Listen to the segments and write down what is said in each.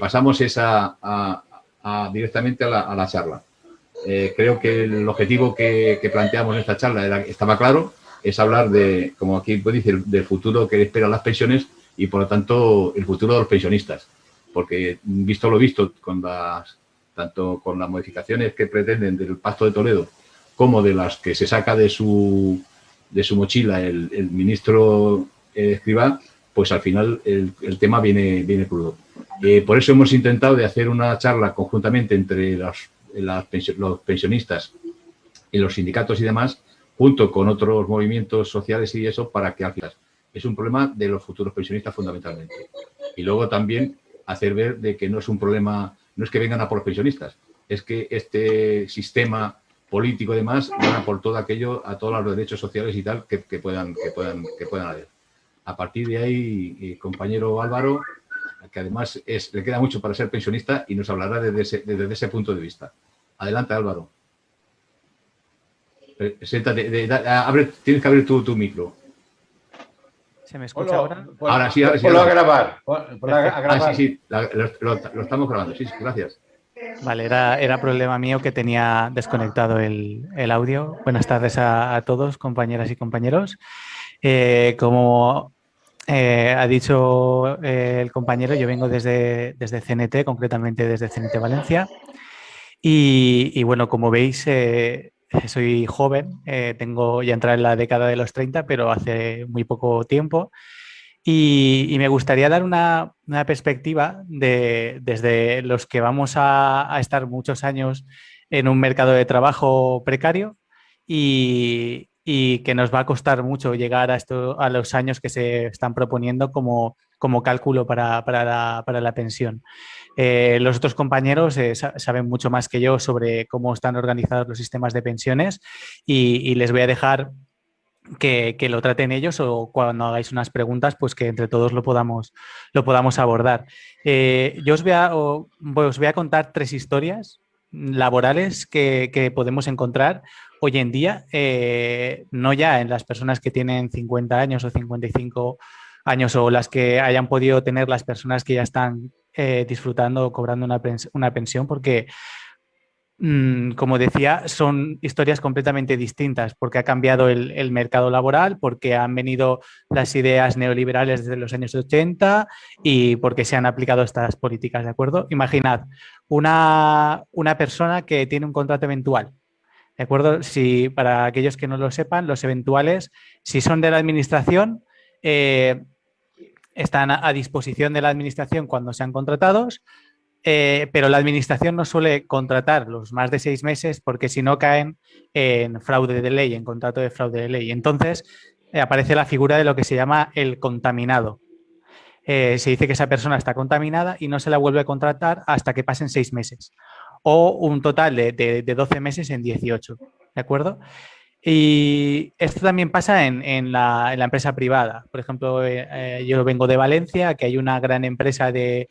pasamos es directamente a la charla. Creo que el objetivo que planteamos en esta charla estaba claro, es hablar de, como aquí dice, del futuro que esperan las pensiones y, por lo tanto, el futuro de los pensionistas. Porque, visto lo visto, tanto con las modificaciones que pretenden del Pacto de Toledo como de las que se saca de su mochila el ministro Escrivá, pues al final el tema viene crudo. Por eso hemos intentado de hacer una charla conjuntamente entre los pensionistas y los sindicatos y demás, junto con otros movimientos sociales y eso, para que al final es un problema de los futuros pensionistas fundamentalmente. Y luego también hacer ver de que no es un problema, no es que vengan a por los pensionistas, es que este sistema político y demás van a por todo aquello, a todos los derechos sociales y tal que puedan haber. A partir de ahí, compañero Álvaro, que además le queda mucho para ser pensionista y nos hablará desde ese punto de vista. Adelante, Álvaro. Siéntate, tienes que abrir tu micro. ¿Se me escucha ahora? Ahora sí, ahora sí. Ponlo a grabar. Sí, lo estamos grabando. Sí, gracias. Vale, era problema mío que tenía desconectado el audio. Buenas tardes a todos, compañeras y compañeros. Como ha dicho el compañero, yo vengo desde CNT, concretamente desde CNT Valencia. Y bueno, como veis, soy joven, tengo ya entrar en la década de los 30, pero hace muy poco tiempo. Y me gustaría dar una perspectiva desde los que vamos a estar muchos años en un mercado de trabajo precario y que nos va a costar mucho llegar a los años que se están proponiendo como cálculo para la pensión. Los otros compañeros saben mucho más que yo sobre cómo están organizados los sistemas de pensiones y les voy a dejar que lo traten ellos o cuando hagáis unas preguntas, pues que entre todos lo podamos abordar. Yo os voy a contar 3 historias laborales que podemos encontrar hoy en día, no ya en las personas que tienen 50 años o 55 años o las que hayan podido tener las personas que ya están disfrutando o cobrando una pensión, porque como decía, son historias completamente distintas porque ha cambiado el mercado laboral, porque han venido las ideas neoliberales desde los años 80 y porque se han aplicado estas políticas, ¿de acuerdo? Imaginad una persona que tiene un contrato eventual, ¿de acuerdo? Si, para aquellos que no lo sepan, los eventuales, si son de la administración, están a disposición de la administración cuando sean contratados. Pero la administración no suele contratar los más de 6 meses porque si no caen en fraude de ley, en contrato de fraude de ley. Entonces aparece la figura de lo que se llama el contaminado. Se dice que esa persona está contaminada y no se la vuelve a contratar hasta que pasen 6 meses o un total de 12 meses en 18, ¿de acuerdo? Y esto también pasa en la empresa privada. Por ejemplo, yo vengo de Valencia, que hay una gran empresa de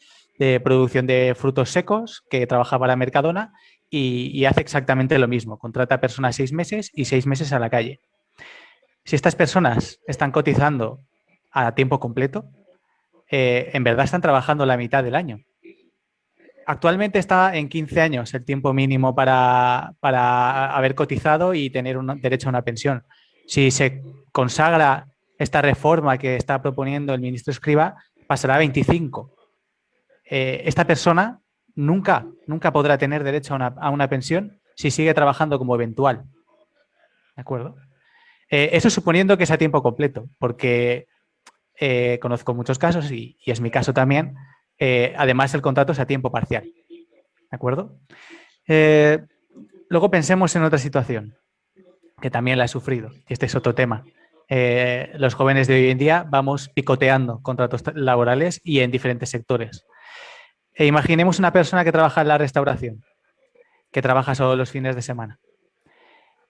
producción de frutos secos que trabaja para Mercadona y hace exactamente lo mismo. Contrata a personas 6 meses y 6 meses a la calle. Si estas personas están cotizando a tiempo completo, en verdad están trabajando la mitad del año. Actualmente está en 15 años el tiempo mínimo para haber cotizado y tener derecho a una pensión. Si se consagra esta reforma que está proponiendo el ministro Escrivá, pasará a 25. Esta persona nunca podrá tener derecho a una pensión si sigue trabajando como eventual. ¿De acuerdo? Eso suponiendo que es a tiempo completo, porque conozco muchos casos y es mi caso también. Además, el contrato es a tiempo parcial. ¿De acuerdo? Luego pensemos en otra situación, que también la he sufrido, y este es otro tema. Los jóvenes de hoy en día vamos picoteando contratos laborales y en diferentes sectores. Imaginemos una persona que trabaja en la restauración, que trabaja solo los fines de semana.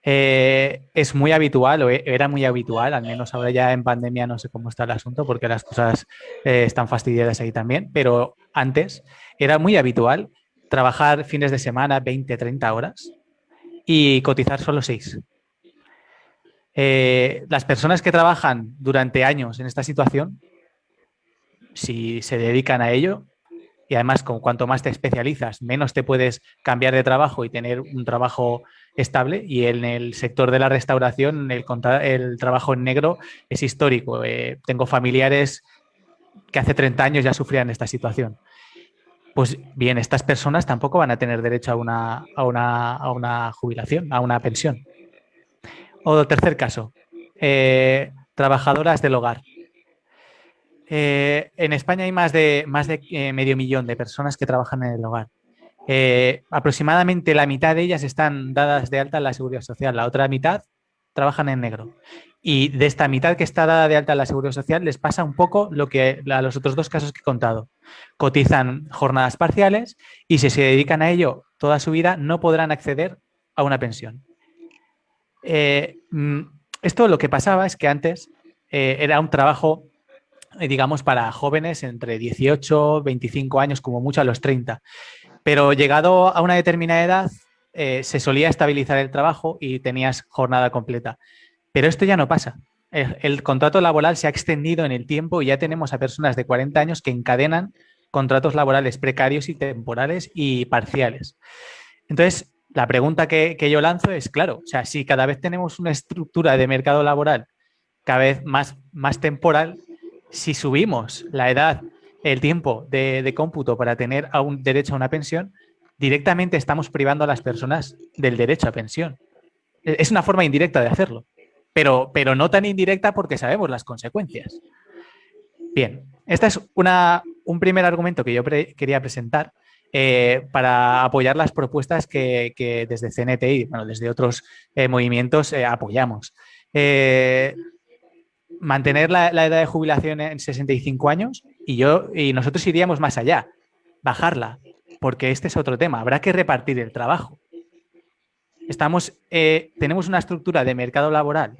Es muy habitual, o era muy habitual, al menos ahora ya en pandemia no sé cómo está el asunto porque las cosas están fastidiadas ahí también, pero antes era muy habitual trabajar fines de semana 20, 30 horas y cotizar solo 6. Las personas que trabajan durante años en esta situación, si se dedican a ello, y además cuanto más te especializas, menos te puedes cambiar de trabajo y tener un trabajo estable. Y en el sector de la restauración el trabajo en negro es histórico. Tengo familiares que hace 30 años ya sufrían esta situación. Pues bien, estas personas tampoco van a tener derecho a una jubilación, a una pensión. O tercer caso, trabajadoras del hogar. En España hay más de medio millón de personas que trabajan en el hogar. Aproximadamente la mitad de ellas están dadas de alta en la Seguridad Social, la otra mitad trabajan en negro. Y de esta mitad que está dada de alta en la Seguridad Social les pasa un poco lo que a los otros dos casos que he contado. Cotizan jornadas parciales y si se dedican a ello toda su vida no podrán acceder a una pensión. Esto lo que pasaba es que antes era un trabajo, digamos, para jóvenes entre 18, 25 años, como mucho a los 30. Pero llegado a una determinada edad, se solía estabilizar el trabajo y tenías jornada completa. Pero esto ya no pasa. El contrato laboral se ha extendido en el tiempo y ya tenemos a personas de 40 años que encadenan contratos laborales precarios y temporales y parciales. Entonces, la pregunta que yo lanzo es, claro, o sea, si cada vez tenemos una estructura de mercado laboral cada vez más temporal, si subimos la edad, el tiempo de cómputo para tener un derecho a una pensión, directamente estamos privando a las personas del derecho a pensión. Es una forma indirecta de hacerlo, pero no tan indirecta porque sabemos las consecuencias. Bien, este es un primer argumento que yo quería presentar para apoyar las propuestas que desde CNT y bueno, desde otros movimientos apoyamos. Mantener la edad de jubilación en 65 años y nosotros iríamos más allá, bajarla, porque este es otro tema, habrá que repartir el trabajo. Tenemos una estructura de mercado laboral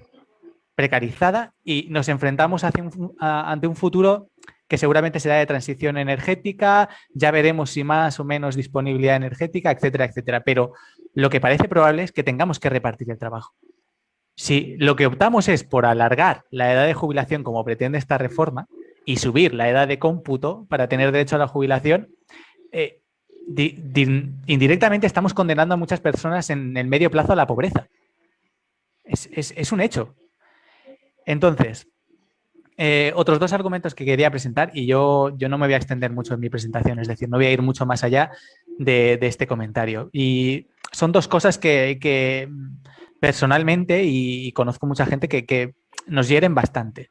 precarizada y nos enfrentamos ante un futuro que seguramente será de transición energética, ya veremos si más o menos disponibilidad energética, etcétera, etcétera. Pero lo que parece probable es que tengamos que repartir el trabajo. Si lo que optamos es por alargar la edad de jubilación como pretende esta reforma y subir la edad de cómputo para tener derecho a la jubilación, indirectamente estamos condenando a muchas personas en el medio plazo a la pobreza. Es un hecho. Entonces, otros dos argumentos que quería presentar y yo no me voy a extender mucho en mi presentación, es decir, no voy a ir mucho más allá de este comentario. Y son dos cosas que personalmente y conozco mucha gente que nos hieren bastante.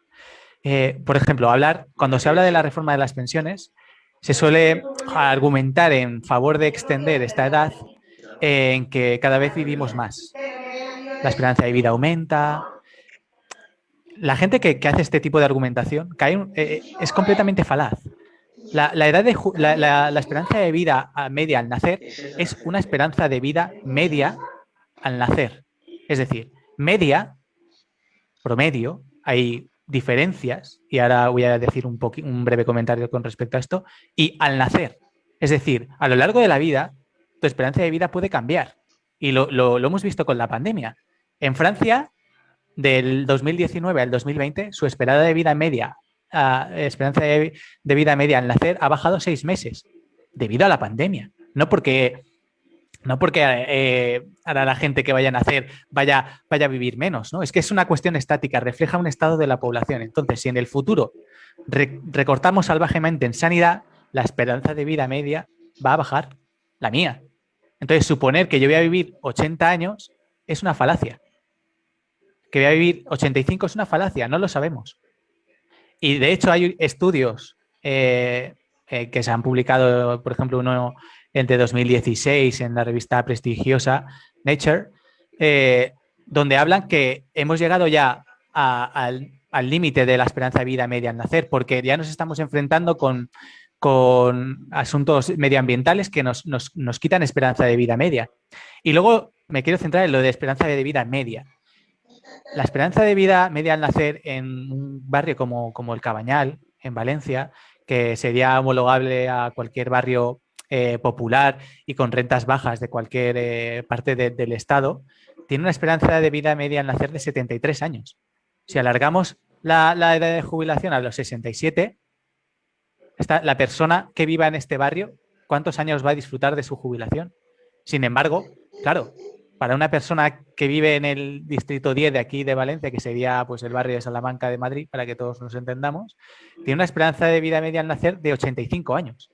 Por ejemplo, cuando se habla de la reforma de las pensiones, se suele argumentar en favor de extender esta edad en que cada vez vivimos más. La esperanza de vida aumenta. La gente que hace este tipo de argumentación es completamente falaz. La esperanza de vida media al nacer es una esperanza de vida media al nacer. Es decir, media, promedio, hay diferencias, y ahora voy a decir un breve comentario con respecto a esto, y al nacer. Es decir, a lo largo de la vida, tu esperanza de vida puede cambiar. Y lo hemos visto con la pandemia. En Francia, del 2019 al 2020, su esperanza de vida media al nacer ha bajado 6 meses debido a la pandemia. No porque ahora la gente que vaya a nacer vaya a vivir menos, ¿no? Es que es una cuestión estática, refleja un estado de la población. Entonces, si en el futuro recortamos salvajemente en sanidad, la esperanza de vida media va a bajar, la mía. Entonces, suponer que yo voy a vivir 80 años es una falacia. Que voy a vivir 85 es una falacia, no lo sabemos. Y de hecho hay estudios que se han publicado, por ejemplo, uno entre 2016 en la revista prestigiosa Nature, donde hablan que hemos llegado ya al límite de la esperanza de vida media al nacer, porque ya nos estamos enfrentando con asuntos medioambientales que nos quitan esperanza de vida media. Y luego me quiero centrar en lo de esperanza de vida media. La esperanza de vida media al nacer en un barrio como el Cabañal, en Valencia, que sería homologable a cualquier barrio popular y con rentas bajas de cualquier parte del Estado, tiene una esperanza de vida media al nacer de 73 años. Si alargamos la edad de jubilación a los 67, La persona que viva en este barrio, ¿cuántos años va a disfrutar de su jubilación? Sin embargo, claro, para una persona que vive en el distrito 10 de aquí de Valencia, que sería pues el barrio de Salamanca de Madrid, para que todos nos entendamos, tiene una esperanza de vida media al nacer de 85 años.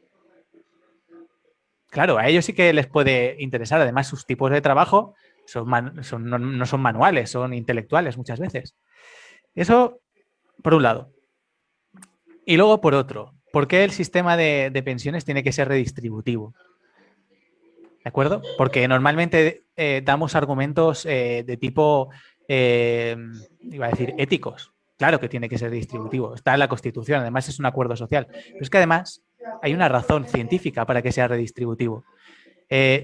Claro, a ellos sí que les puede interesar. Además, sus tipos de trabajo no son manuales, son intelectuales muchas veces. Eso, por un lado. Y luego, por otro, ¿por qué el sistema de pensiones tiene que ser redistributivo? ¿De acuerdo? Porque normalmente damos argumentos de tipo, iba a decir, éticos. Claro que tiene que ser distributivo. Está en la Constitución, además es un acuerdo social. Pero es que además hay una razón científica para que sea redistributivo.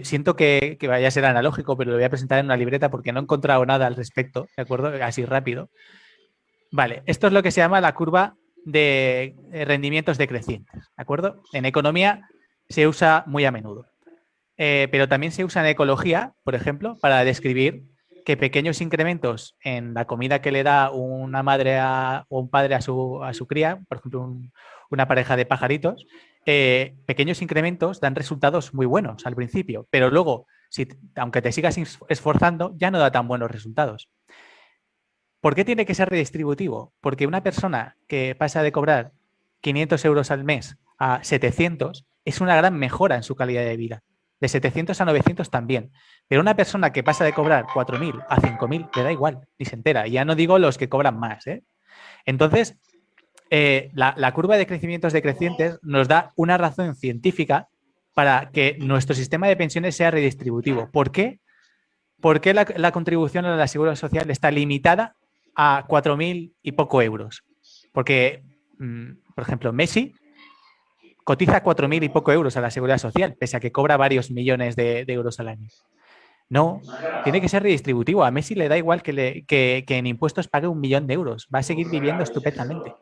Siento que vaya a ser analógico, pero lo voy a presentar en una libreta porque no he encontrado nada al respecto, ¿de acuerdo? Así rápido. Vale, esto es lo que se llama la curva de rendimientos decrecientes, ¿de acuerdo? En economía se usa muy a menudo. Pero también se usa en ecología, por ejemplo, para describir que pequeños incrementos en la comida que le da una madre o un padre a su cría, por ejemplo, una pareja de pajaritos, pequeños incrementos dan resultados muy buenos al principio, pero luego, aunque te sigas esforzando, ya no da tan buenos resultados. ¿Por qué tiene que ser redistributivo? Porque una persona que pasa de cobrar 500 euros al mes a 700 es una gran mejora en su calidad de vida. De 700 a 900 también. Pero una persona que pasa de cobrar 4.000 a 5.000 le da igual, ni se entera. Y ya no digo los que cobran más. Entonces, la curva de crecimientos decrecientes nos da una razón científica para que nuestro sistema de pensiones sea redistributivo. ¿Por qué? ¿Por qué la contribución a la seguridad social está limitada a 4.000 y poco euros? Porque, por ejemplo, Messi cotiza 4.000 y poco euros a la seguridad social, pese a que cobra varios millones de euros al año. No, tiene que ser redistributivo. A Messi le da igual que en impuestos pague 1 millón de euros. Va a seguir viviendo estupendamente.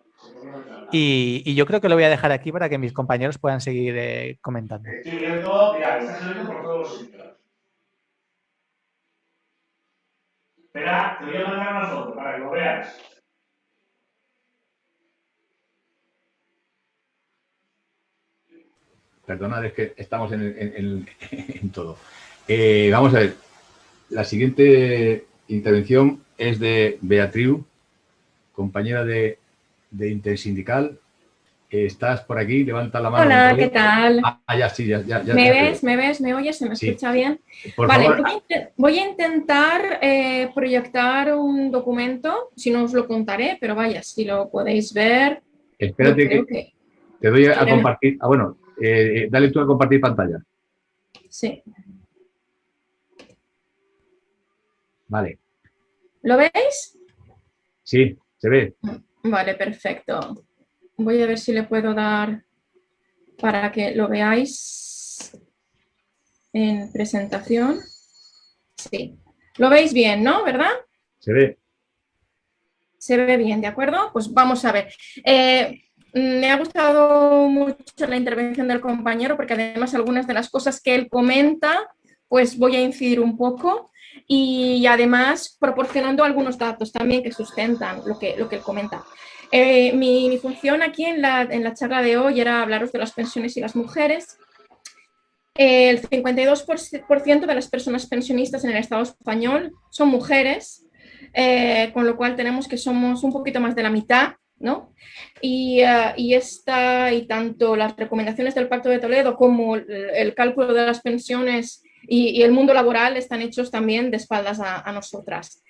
Y yo creo que lo voy a dejar aquí para que mis compañeros puedan seguir comentando. Estoy viendo, mira, está saliendo por todos los sitios. Espera, te voy a mandar una foto para que lo veas. Perdonad, es que estamos en todo. Vamos a ver. La siguiente intervención es de Beatriz, compañera de Intersindical. ¿Estás por aquí? Levanta la mano. Hola, ¿qué tal? Ya, sí, ya. ¿Me ves? ¿Me ves? ¿Me oyes? ¿Se me escucha bien? Por vale, favor. voy a intentar proyectar un documento, si no os lo contaré, pero vaya, si lo podéis ver. Espérate que te doy a compartir. Bueno, dale tú a compartir pantalla. Sí. Vale. ¿Lo veis? Sí, se ve. Vale, perfecto. Voy a ver si le puedo dar para que lo veáis en presentación. Sí. Lo veis bien, ¿no? ¿Verdad? Se ve. Se ve bien, ¿de acuerdo? Pues vamos a ver. Me ha gustado mucho la intervención del compañero porque además algunas de las cosas que él comenta, pues voy a incidir un poco y además proporcionando algunos datos también que sustentan lo que él comenta. Mi función aquí en la charla de hoy era hablaros de las pensiones y las mujeres. El 52% de las personas pensionistas en el Estado español son mujeres, con lo cual tenemos que somos un poquito más de la mitad, ¿no? Y tanto las recomendaciones del Pacto de Toledo como el cálculo de las pensiones y el mundo laboral están hechos también de espaldas a nosotras.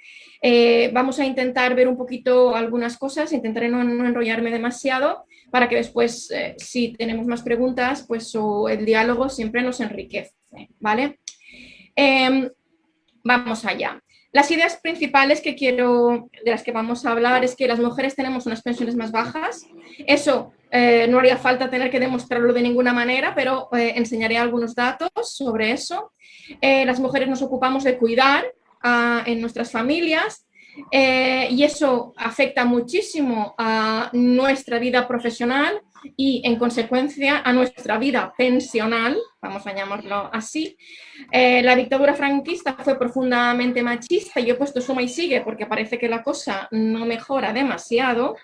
Vamos a intentar ver un poquito algunas cosas, intentaré no enrollarme demasiado para que después, si tenemos más preguntas, pues el diálogo siempre nos enriquece, ¿vale? Vamos allá. Las ideas principales de las que vamos a hablar es que las mujeres tenemos unas pensiones más bajas. Eso no haría falta tener que demostrarlo de ninguna manera, pero enseñaré algunos datos sobre eso. Las mujeres nos ocupamos de cuidar en nuestras familias y eso afecta muchísimo a nuestra vida profesional y en consecuencia a nuestra vida pensional, vamos a llamarlo así. La dictadura franquista fue profundamente machista y he puesto suma y sigue porque parece que la cosa no mejora demasiado.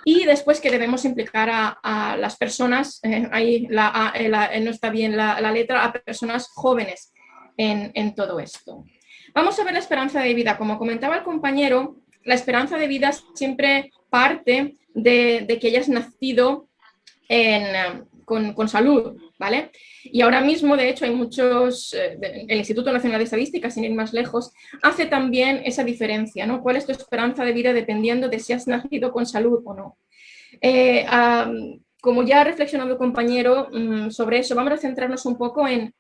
Y después que debemos implicar a las personas, ahí no está bien la letra, a personas jóvenes en todo esto. Vamos a ver la esperanza de vida. Como comentaba el compañero, la esperanza de vida siempre parte de que hayas nacido con salud, ¿vale? Y ahora mismo, de hecho, hay muchos, el Instituto Nacional de Estadística, sin ir más lejos, hace también esa diferencia, ¿no? ¿Cuál es tu esperanza de vida dependiendo de si has nacido con salud o no? Como ya ha reflexionado el compañero sobre eso, vamos a centrarnos un poco en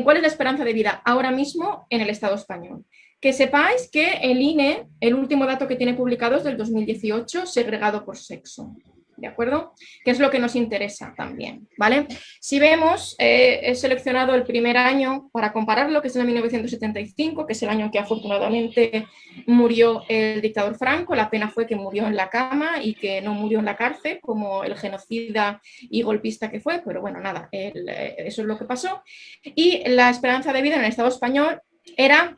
cuál es la esperanza de vida ahora mismo en el Estado español. Que sepáis que el INE, el último dato que tiene publicado es del 2018, segregado por sexo. ¿De acuerdo? Que es lo que nos interesa también, ¿vale? Si vemos, he seleccionado el primer año para compararlo, que es el 1975, que es el año en que afortunadamente murió el dictador Franco. La pena fue que murió en la cama y que no murió en la cárcel, como el genocida y golpista que fue, pero bueno, nada, eso es lo que pasó. Y la esperanza de vida en el Estado español era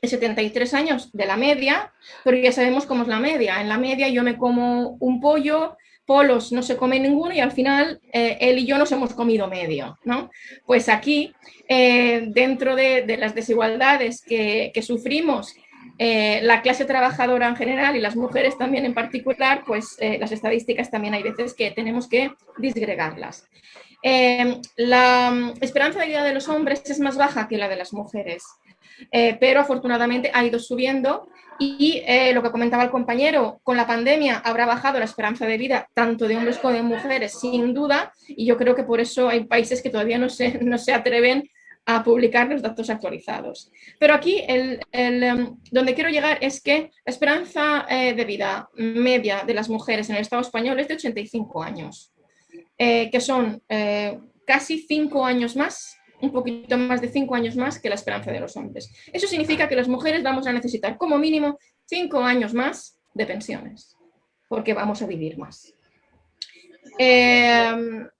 de 73 años de la media, pero ya sabemos cómo es la media. En la media yo me como un pollo, Polos no se come ninguno y al final él y yo nos hemos comido medio, ¿no? Pues aquí, dentro de las desigualdades que sufrimos, la clase trabajadora en general y las mujeres también en particular, pues las estadísticas también hay veces que tenemos que disgregarlas. La esperanza de vida de los hombres es más baja que la de las mujeres, pero afortunadamente ha ido subiendo y lo que comentaba el compañero, con la pandemia habrá bajado la esperanza de vida tanto de hombres como de mujeres, sin duda, y yo creo que por eso hay países que todavía no se atreven a publicar los datos actualizados. Pero aquí donde quiero llegar es que la esperanza de vida media de las mujeres en el Estado español es de 85 años, que son casi 5 años más, un poquito más de 5 años más que la esperanza de los hombres. Eso significa que las mujeres vamos a necesitar como mínimo 5 años más de pensiones, porque vamos a vivir más.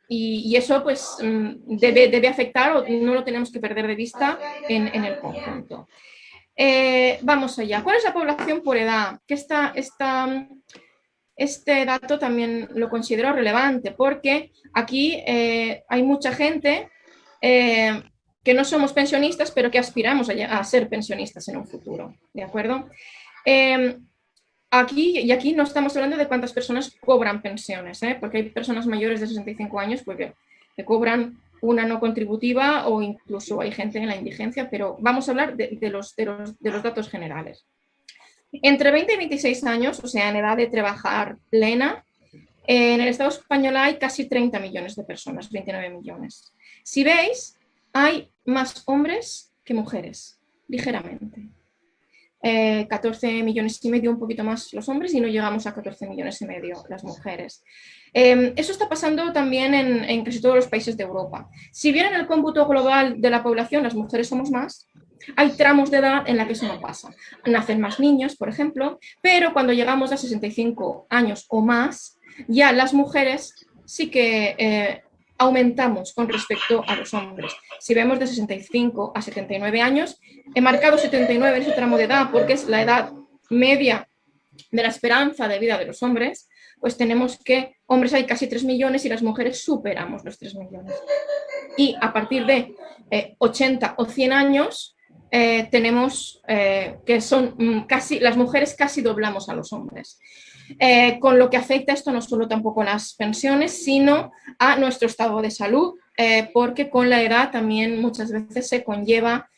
Y eso pues debe afectar, o no lo tenemos que perder de vista en el conjunto. Vamos allá. ¿Cuál es la población por edad? Que este dato también lo considero relevante porque aquí hay mucha gente que no somos pensionistas, pero que aspiramos a ser pensionistas en un futuro, ¿de acuerdo? Aquí no estamos hablando de cuántas personas cobran pensiones, porque hay personas mayores de 65 años porque que cobran una no contributiva o incluso hay gente en la indigencia, pero vamos a hablar de los datos generales. Entre 20 y 26 años, o sea, en edad de trabajar plena, en el Estado español hay casi 30 millones de personas, 29 millones. Si veis, hay más hombres que mujeres, ligeramente. 14 millones y medio, un poquito más los hombres, y no llegamos a 14 millones y medio las mujeres. Eso está pasando también en casi todos los países de Europa. Si bien en el cómputo global de la población las mujeres somos más, hay tramos de edad en la que eso no pasa. Nacen más niños, por ejemplo, pero cuando llegamos a 65 años o más, ya las mujeres sí que aumentamos con respecto a los hombres. Si vemos de 65 a 79 años, he marcado 79 en ese tramo de edad porque es la edad media de la esperanza de vida de los hombres, pues tenemos que hombres hay casi 3 millones y las mujeres superamos los 3 millones. Y a partir de 80 o 100 años tenemos que son casi, las mujeres casi doblamos a los hombres. Con lo que afecta esto no solo tampoco a las pensiones, sino a nuestro estado de salud, porque con la edad también muchas veces se conlleva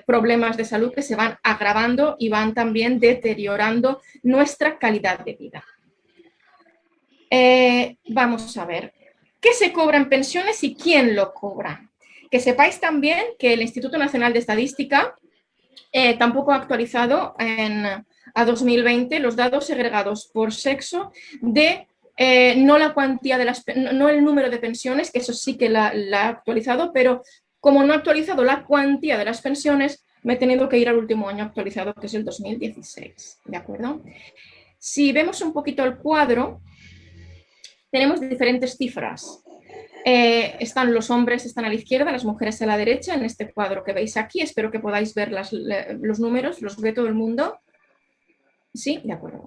problemas de salud que se van agravando y van también deteriorando nuestra calidad de vida. Vamos a ver, ¿qué se cobra en pensiones y quién lo cobra? Que sepáis también que el Instituto Nacional de Estadística tampoco ha actualizado a 2020 los datos segregados por sexo de no la cuantía de no el número de pensiones, que eso sí que la ha actualizado, pero como no ha actualizado la cuantía de las pensiones, me he tenido que ir al último año actualizado, que es el 2016, ¿de acuerdo? Si vemos un poquito el cuadro, tenemos diferentes cifras. Están los hombres, están a la izquierda, las mujeres a la derecha, en este cuadro que veis aquí. Espero que podáis ver los números, los ve todo el mundo. Sí, de acuerdo.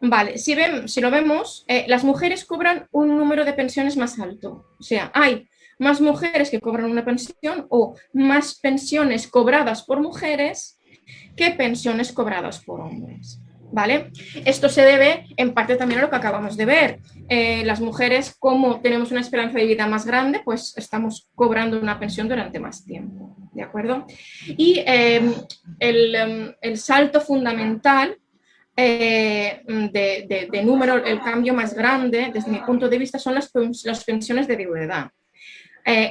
Vale, si lo vemos, las mujeres cobran un número de pensiones más alto. O sea, hay más mujeres que cobran una pensión o más pensiones cobradas por mujeres que pensiones cobradas por hombres. ¿Vale? Esto se debe en parte también a lo que acabamos de ver. Las mujeres, como tenemos una esperanza de vida más grande, pues estamos cobrando una pensión durante más tiempo. ¿De acuerdo? Y el salto fundamental de número, el cambio más grande, desde mi punto de vista, son las pensiones de viudedad.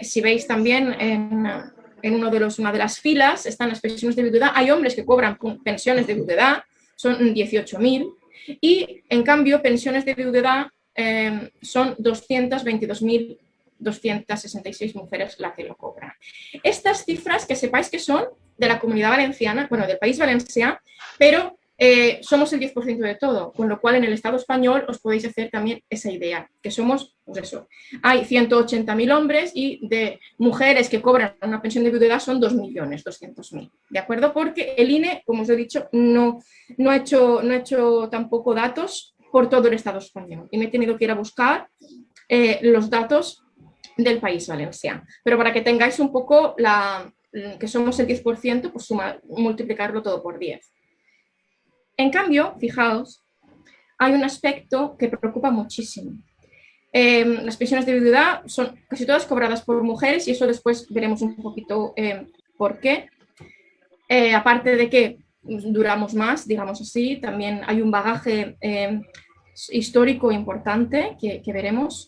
Si veis también en una de las filas están las pensiones de viudedad. Hay hombres que cobran pensiones de viudedad, son 18.000, y en cambio pensiones de viudedad son 222.266 mujeres las que lo cobran. Estas cifras, que sepáis que son de la Comunidad Valenciana, bueno, del País Valencià, pero somos el 10% de todo, con lo cual en el Estado español os podéis hacer también esa idea, que somos, pues eso, hay 180.000 hombres y de mujeres que cobran una pensión de viudedad son 2.200.000, ¿de acuerdo? Porque el INE, como os he dicho, no ha hecho tampoco datos por todo el Estado español y me he tenido que ir a buscar los datos del País Valencià. Pero para que tengáis un poco que somos el 10%, pues multiplicarlo todo por 10. En cambio, fijaos, hay un aspecto que preocupa muchísimo. Las pensiones de viudedad son casi todas cobradas por mujeres y eso después veremos un poquito por qué. Aparte de que duramos más, digamos así, también hay un bagaje histórico importante que veremos.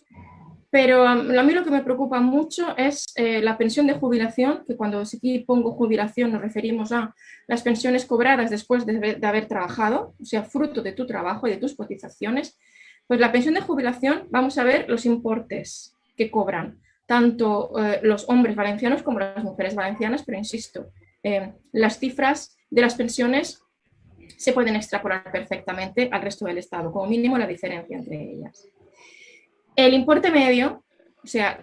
Pero a mí lo que me preocupa mucho es la pensión de jubilación, que cuando aquí pongo jubilación nos referimos a las pensiones cobradas después de haber trabajado, o sea, fruto de tu trabajo y de tus cotizaciones. Pues la pensión de jubilación, vamos a ver los importes que cobran, tanto los hombres valencianos como las mujeres valencianas, pero insisto, las cifras de las pensiones se pueden extrapolar perfectamente al resto del Estado, como mínimo la diferencia entre ellas. El importe medio, o sea,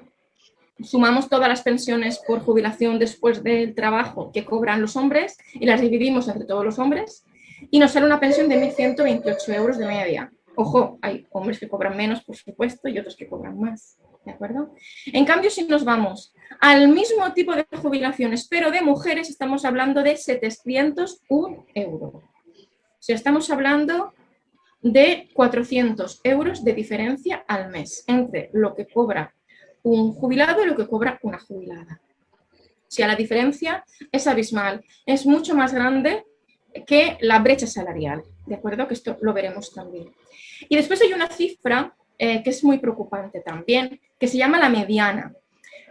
sumamos todas las pensiones por jubilación después del trabajo que cobran los hombres y las dividimos entre todos los hombres y nos sale una pensión de 1.128 euros de media. Ojo, hay hombres que cobran menos, por supuesto, y otros que cobran más, ¿de acuerdo? En cambio, si nos vamos al mismo tipo de jubilaciones, pero de mujeres, estamos hablando de 701 euros. O sea, estamos hablando de 400 euros de diferencia al mes entre lo que cobra un jubilado y lo que cobra una jubilada. O sea, la diferencia es abismal, es mucho más grande que la brecha salarial, ¿de acuerdo? Que esto lo veremos también. Y después hay una cifra que es muy preocupante también, que se llama la mediana.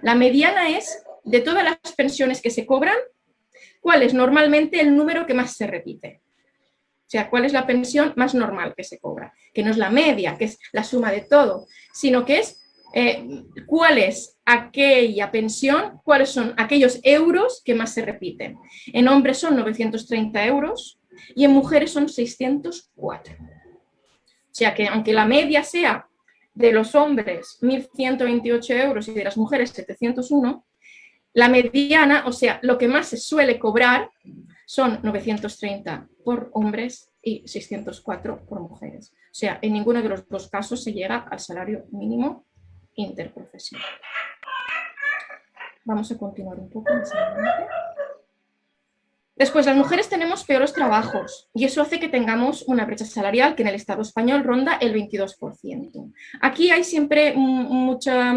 La mediana es, de todas las pensiones que se cobran, ¿cuál es normalmente el número que más se repite? O sea, ¿cuál es la pensión más normal que se cobra? Que no es la media, que es la suma de todo, sino que es cuál es aquella pensión, cuáles son aquellos euros que más se repiten. En hombres son 930 euros y en mujeres son 604. O sea que aunque la media sea de los hombres 1.128 euros y de las mujeres 701, la mediana, o sea, lo que más se suele cobrar son 930 por hombres y 604 por mujeres. O sea, en ninguno de los dos casos se llega al salario mínimo interprofesional. Vamos a continuar un poco más adelante. Después, las mujeres tenemos peores trabajos y eso hace que tengamos una brecha salarial que en el Estado español ronda el 22%. Aquí hay siempre mucha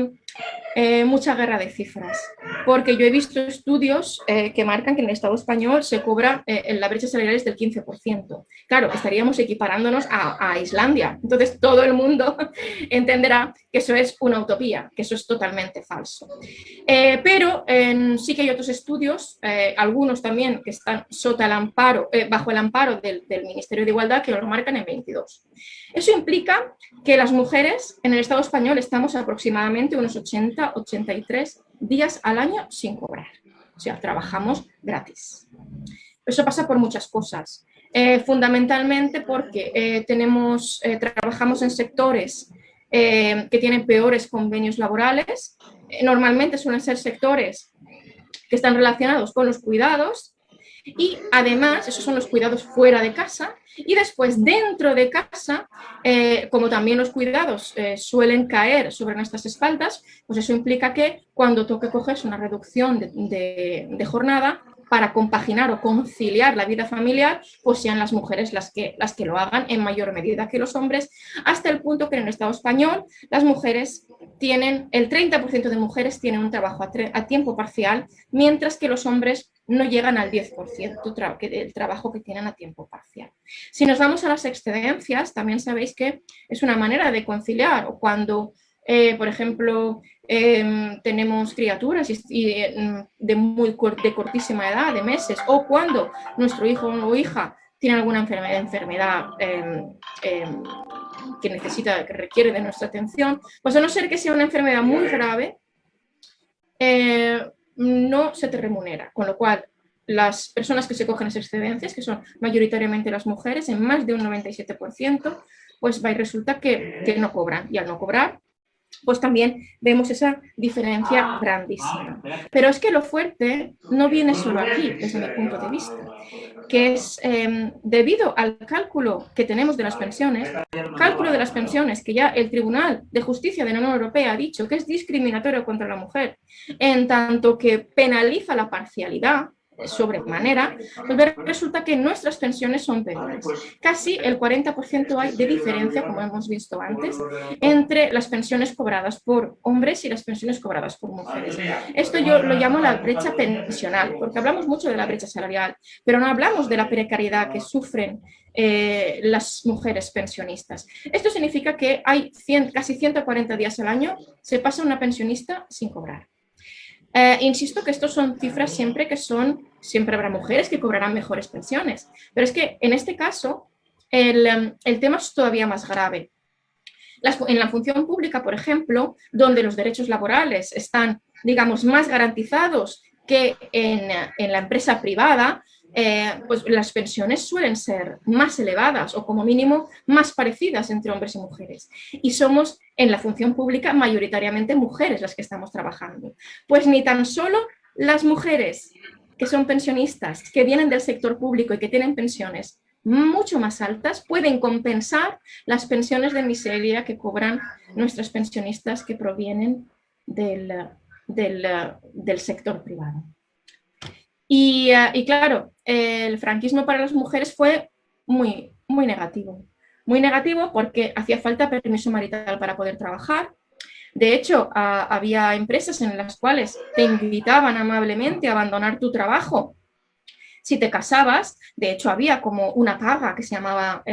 guerra de cifras, porque yo he visto estudios que marcan que en el Estado español se cobra la brecha salarial es del 15%. Claro, estaríamos equiparándonos a Islandia. Entonces, todo el mundo entenderá que eso es una utopía, que eso es totalmente falso. Pero sí que hay otros estudios, algunos también que están bajo el amparo del Ministerio de Igualdad, que lo marcan en 22. Eso implica que las mujeres en el Estado español estamos aproximadamente unos 80-83 días al año sin cobrar. O sea, trabajamos gratis. Eso pasa por muchas cosas. Fundamentalmente porque trabajamos en sectores que tienen peores convenios laborales. Normalmente suelen ser sectores que están relacionados con los cuidados Y además, esos son los cuidados fuera de casa, y después dentro de casa, como también los cuidados suelen caer sobre nuestras espaldas, pues eso implica que cuando toque cogerse una reducción de jornada, para compaginar o conciliar la vida familiar, pues sean las mujeres las que lo hagan en mayor medida que los hombres, hasta el punto que en el Estado español las mujeres tienen, el 30% de mujeres tienen un trabajo a tiempo parcial, mientras que los hombres no llegan al 10% del trabajo que tienen a tiempo parcial. Si nos vamos a las excedencias, también sabéis que es una manera de conciliar, o cuando por ejemplo, tenemos criaturas de cortísima edad, de meses, o cuando nuestro hijo o hija tiene alguna enfermedad que requiere de nuestra atención, pues a no ser que sea una enfermedad muy grave, no se te remunera, con lo cual las personas que se cogen esas excedencias, que son mayoritariamente las mujeres, en más de un 97%, pues va y resulta que no cobran, y al no cobrar, pues también vemos esa diferencia grandísima. Pero es que lo fuerte no viene solo aquí, desde mi punto de vista, que es debido al cálculo que tenemos de las pensiones, que ya el Tribunal de Justicia de la Unión Europea ha dicho que es discriminatorio contra la mujer, en tanto que penaliza la parcialidad sobremanera, pues resulta que nuestras pensiones son peores. Casi el 40% hay de diferencia, como hemos visto antes, entre las pensiones cobradas por hombres y las pensiones cobradas por mujeres. Esto yo lo llamo la brecha pensional, porque hablamos mucho de la brecha salarial, pero no hablamos de la precariedad que sufren las mujeres pensionistas. Esto significa que hay casi 140 días al año se pasa una pensionista sin cobrar. Insisto que estos son cifras siempre habrá mujeres que cobrarán mejores pensiones, pero es que en este caso el tema es todavía más grave. En la función pública, por ejemplo, donde los derechos laborales están, digamos, más garantizados que en la empresa privada, pues las pensiones suelen ser más elevadas o como mínimo más parecidas entre hombres y mujeres. Y somos en la función pública mayoritariamente mujeres las que estamos trabajando. Pues ni tan solo las mujeres que son pensionistas, que vienen del sector público y que tienen pensiones mucho más altas, pueden compensar las pensiones de miseria que cobran nuestras pensionistas que provienen del sector privado. Y claro, el franquismo para las mujeres fue muy negativo. Muy negativo porque hacía falta permiso marital para poder trabajar. De hecho, había empresas en las cuales te invitaban amablemente a abandonar tu trabajo si te casabas. De hecho, había como una paga que se llamaba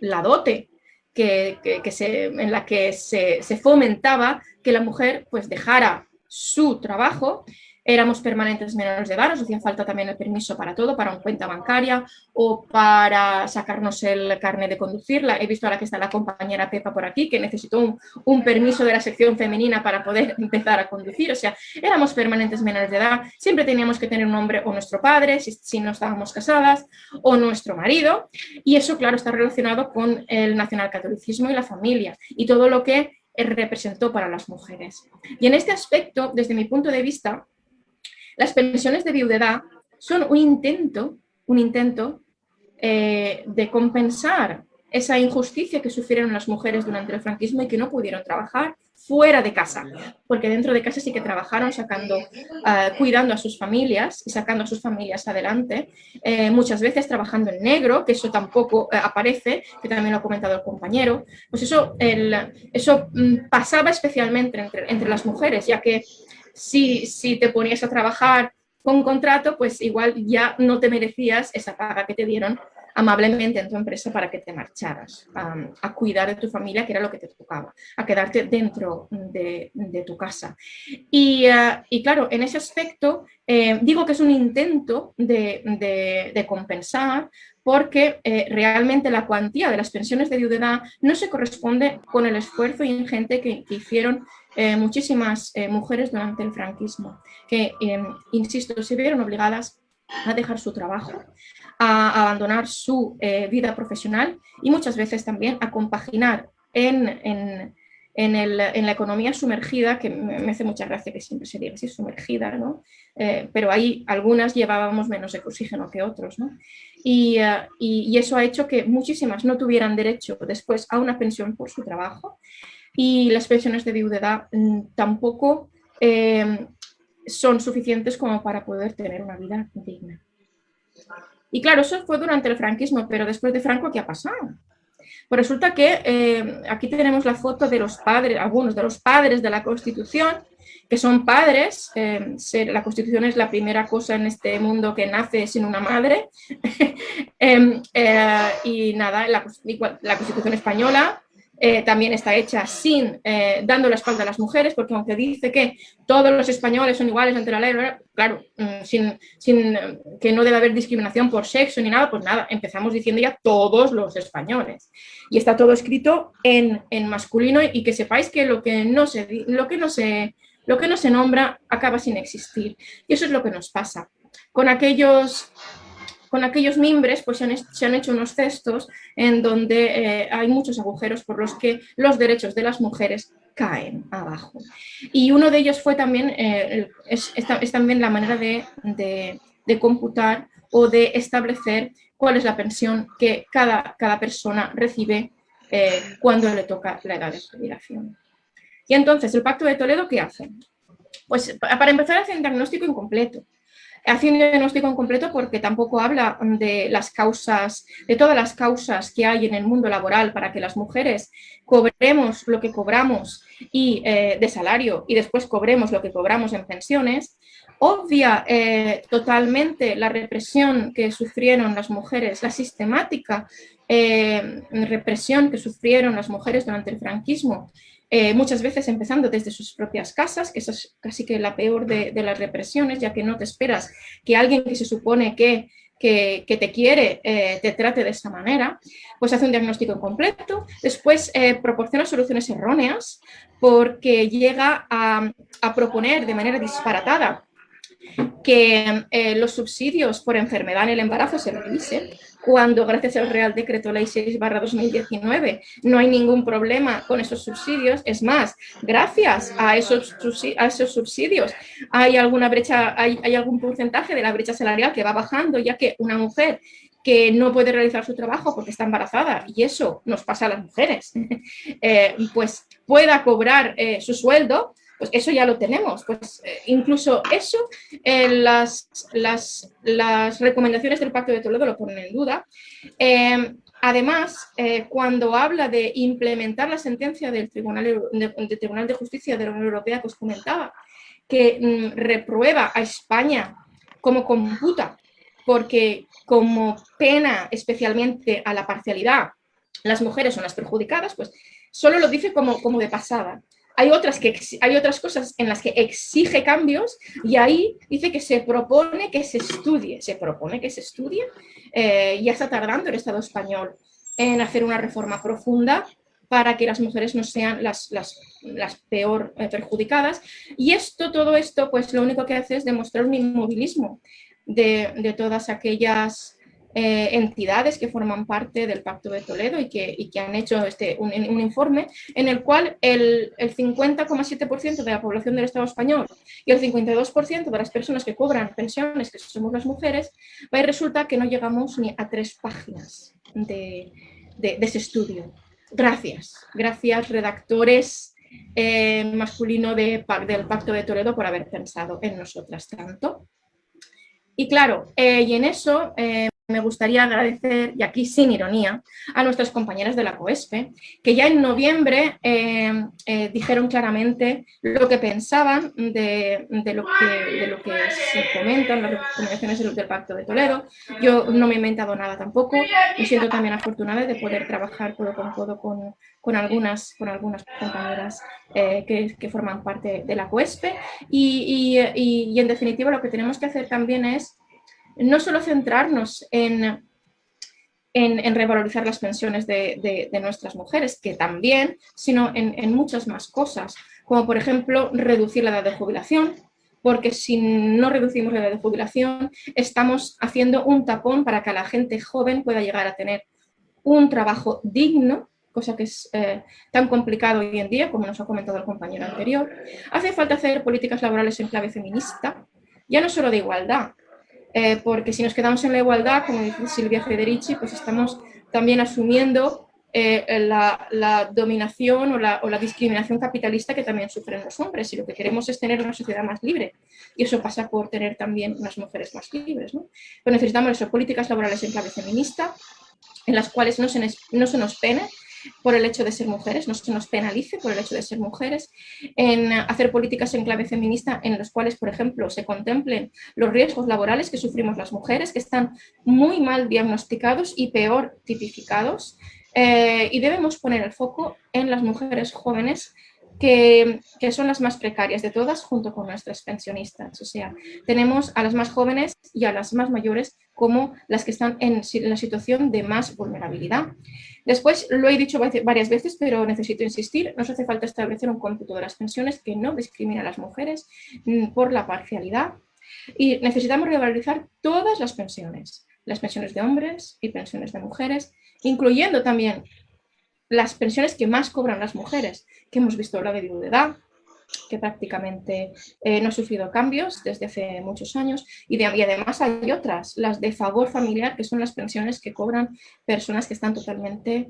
la dote, en la que se fomentaba que la mujer pues dejara su trabajo. Éramos permanentes menores de edad, nos hacía falta también el permiso para todo, para una cuenta bancaria o para sacarnos el carnet de conducir. He visto ahora que está la compañera Pepa por aquí, que necesitó un permiso de la sección femenina para poder empezar a conducir. O sea, éramos permanentes menores de edad, siempre teníamos que tener un hombre o nuestro padre, si no estábamos casadas, o nuestro marido. Y eso, claro, está relacionado con el nacionalcatolicismo y la familia y todo lo que representó para las mujeres. Y en este aspecto, desde mi punto de vista, las pensiones de viudedad son un intento de compensar esa injusticia que sufrieron las mujeres durante el franquismo y que no pudieron trabajar fuera de casa, porque dentro de casa sí que trabajaron cuidando a sus familias y sacando a sus familias adelante, muchas veces trabajando en negro, que eso tampoco aparece, que también lo ha comentado el compañero. Pues eso pasaba especialmente entre las mujeres, ya que si te ponías a trabajar con contrato, pues igual ya no te merecías esa paga que te dieron amablemente en tu empresa para que te marcharas a cuidar de tu familia, que era lo que te tocaba, a quedarte dentro de tu casa. Y claro, en ese aspecto digo que es un intento de compensar, porque realmente la cuantía de las pensiones de viudedad no se corresponde con el esfuerzo ingente que hicieron muchísimas mujeres durante el franquismo, que, insisto, se vieron obligadas a dejar su trabajo, a abandonar su vida profesional y muchas veces también a compaginar en en la economía sumergida, que me hace mucha gracia que siempre se diga así, sumergida, ¿no? Pero ahí algunas llevábamos menos oxígeno que otros, ¿no? Y eso ha hecho que muchísimas no tuvieran derecho después a una pensión por su trabajo, y las pensiones de viudedad tampoco son suficientes como para poder tener una vida digna. Y claro, eso fue durante el franquismo, pero después de Franco, ¿qué ha pasado? Pues resulta que aquí tenemos la foto de los padres, algunos de los padres de la Constitución, que son padres. La Constitución es la primera cosa en este mundo que nace sin una madre. Y nada, la Constitución española también está hecha dando la espalda a las mujeres, porque aunque dice que todos los españoles son iguales ante la ley, claro, sin que no debe haber discriminación por sexo ni nada, pues nada, empezamos diciendo ya todos los españoles. Y está todo escrito en masculino, y que sepáis que lo que no se nombra acaba sin existir. Y eso es lo que nos pasa. Con aquellos mimbres, pues se han hecho unos cestos en donde hay muchos agujeros por los que los derechos de las mujeres caen abajo. Y uno de ellos fue también, es también la manera de computar o de establecer cuál es la pensión que cada persona recibe cuando le toca la edad de jubilación. Y entonces, ¿el Pacto de Toledo qué hace? Pues para empezar hace un diagnóstico incompleto. Hace un diagnóstico incompleto porque tampoco habla de todas las causas que hay en el mundo laboral para que las mujeres cobremos lo que cobramos de salario, y después cobremos lo que cobramos en pensiones. Obvia totalmente la represión que sufrieron las mujeres, la sistemática represión que sufrieron las mujeres durante el franquismo, muchas veces empezando desde sus propias casas, que eso es casi que la peor de las represiones, ya que no te esperas que alguien que se supone que te quiere te trate de esa manera. Pues hace un diagnóstico incompleto, después proporciona soluciones erróneas, porque llega a proponer de manera disparatada que los subsidios por enfermedad en el embarazo se revisen, cuando gracias al Real Decreto Ley 6/2019 no hay ningún problema con esos subsidios. Es más, gracias a esos subsidios hay alguna brecha, hay algún porcentaje de la brecha salarial que va bajando, ya que una mujer que no puede realizar su trabajo porque está embarazada, y eso nos pasa a las mujeres, pues pueda cobrar su sueldo. Pues eso ya lo tenemos. Pues incluso eso, las recomendaciones del Pacto de Toledo lo ponen en duda. Además, cuando habla de implementar la sentencia del Tribunal de Justicia de la Unión Europea que os comentaba, que reprueba a España como computa, porque como pena especialmente a la parcialidad, las mujeres son las perjudicadas, pues solo lo dice como de pasada. Hay otras cosas en las que exige cambios, y ahí dice que se propone que se estudie. Ya está tardando el Estado español en hacer una reforma profunda para que las mujeres no sean las peor perjudicadas. Y todo esto, pues lo único que hace es demostrar un inmovilismo de todas aquellas entidades que forman parte del Pacto de Toledo y que han hecho un informe en el cual el 50,7% de la población del Estado español y el 52% de las personas que cobran pensiones, que somos las mujeres, resulta que no llegamos ni a 3 páginas de ese estudio. Gracias redactores masculino del Pacto de Toledo, por haber pensado en nosotras tanto. Y claro, y en eso me gustaría agradecer, y aquí sin ironía, a nuestras compañeras de la COESPE, que ya en noviembre dijeron claramente lo que pensaban de lo que se comentan las recomendaciones del Pacto de Toledo. Yo no me he inventado nada tampoco, me siento también afortunada de poder trabajar codo con codo con algunas compañeras que forman parte de la COESPE, y en definitiva lo que tenemos que hacer también es no solo centrarnos en revalorizar las pensiones de nuestras mujeres, que también, sino en muchas más cosas, como por ejemplo reducir la edad de jubilación, porque si no reducimos la edad de jubilación estamos haciendo un tapón para que la gente joven pueda llegar a tener un trabajo digno, cosa que es tan complicado hoy en día, como nos ha comentado el compañero anterior. Hace falta hacer políticas laborales en clave feminista, ya no solo de igualdad, porque si nos quedamos en la igualdad, como dice Silvia Federici, pues estamos también asumiendo la dominación o la discriminación capitalista que también sufren los hombres, y lo que queremos es tener una sociedad más libre, y eso pasa por tener también unas mujeres más libres, ¿no? Pero necesitamos eso, políticas laborales en clave feminista, en las cuales no se nos pene por el hecho de ser mujeres, no se nos penalice por el hecho de ser mujeres, en hacer políticas en clave feminista en las cuales, por ejemplo, se contemplen los riesgos laborales que sufrimos las mujeres, que están muy mal diagnosticados y peor tipificados, y debemos poner el foco en las mujeres jóvenes que son las más precarias de todas, junto con nuestras pensionistas. O sea, tenemos a las más jóvenes y a las más mayores como las que están en la situación de más vulnerabilidad. Después, lo he dicho varias veces, pero necesito insistir, nos hace falta establecer un cómputo de las pensiones que no discrimine a las mujeres por la parcialidad, y necesitamos revalorizar todas las pensiones de hombres y pensiones de mujeres, incluyendo también las pensiones que más cobran las mujeres, que hemos visto la de viudedad, que prácticamente no ha sufrido cambios desde hace muchos años, y además hay otras, las de favor familiar, que son las pensiones que cobran personas que están totalmente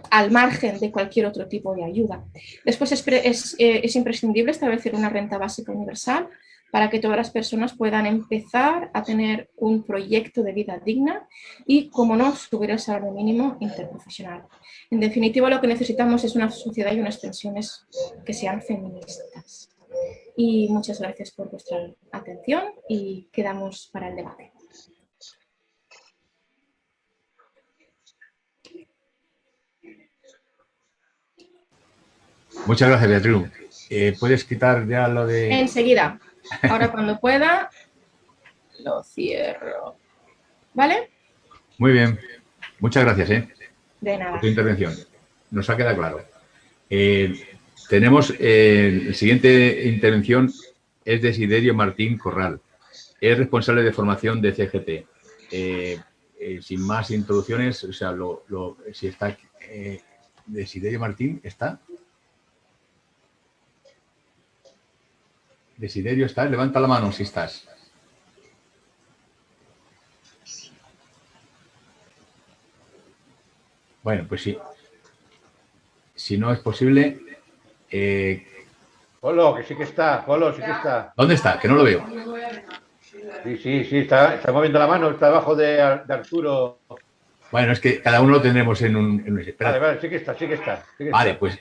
al margen de cualquier otro tipo de ayuda. Después es imprescindible establecer una renta básica universal para que todas las personas puedan empezar a tener un proyecto de vida digna y, como no, subir el salario mínimo interprofesional. En definitiva, lo que necesitamos es una sociedad y unas pensiones que sean feministas. Y muchas gracias por vuestra atención y quedamos para el debate. Muchas gracias, Beatriz. ¿Puedes quitar ya lo de...? Enseguida. Ahora cuando pueda, lo cierro. ¿Vale? Muy bien. Muchas gracias, De nada. por tu intervención. Nos ha quedado claro. Tenemos la siguiente intervención, es de Desiderio Martín Corral. Es responsable de formación de CGT. Sin más introducciones, o sea, si está Desiderio Martín, ¿está? Desiderio, ¿estás? Levanta la mano si estás. Bueno, pues sí. Si no es posible... Polo, que sí que está. Polo, sí que está. ¿Dónde está? Que no lo veo. Sí, está moviendo la mano, está debajo de Arturo. Bueno, es que cada uno lo tendremos en un... Vale, sí que está. Vale, pues...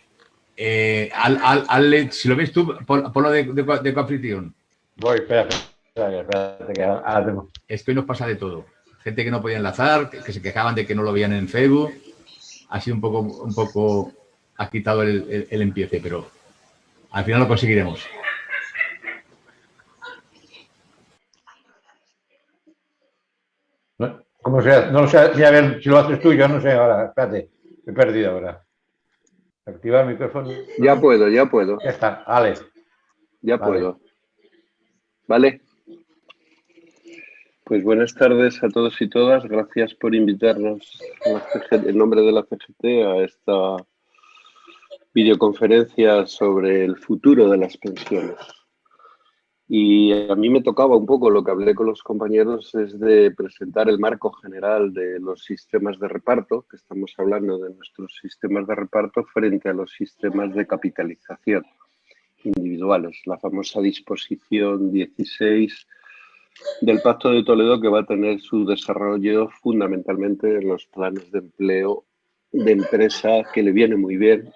si lo ves tú, ponlo de coanfitrión. Voy, espérate que ahora tengo. Es que hoy nos pasa de todo. Gente que no podía enlazar, que se quejaban de que no lo veían en Facebook. Ha sido un poco ha quitado el empiece, pero al final lo conseguiremos. ¿Cómo sea? No lo sé, a ver si lo haces tú, yo no sé ahora. Espérate, me he perdido ahora. Activar el micrófono. Ya puedo. Ya está, vale. Ya puedo. ¿Vale? Pues buenas tardes a todos y todas. Gracias por invitarnos en nombre de la CGT a esta videoconferencia sobre el futuro de las pensiones. Y a mí me tocaba un poco, lo que hablé con los compañeros, es de presentar el marco general de los sistemas de reparto, que estamos hablando de nuestros sistemas de reparto frente a los sistemas de capitalización individuales, la famosa disposición 16 del Pacto de Toledo, que va a tener su desarrollo fundamentalmente en los planes de empleo de empresa, que le viene muy bien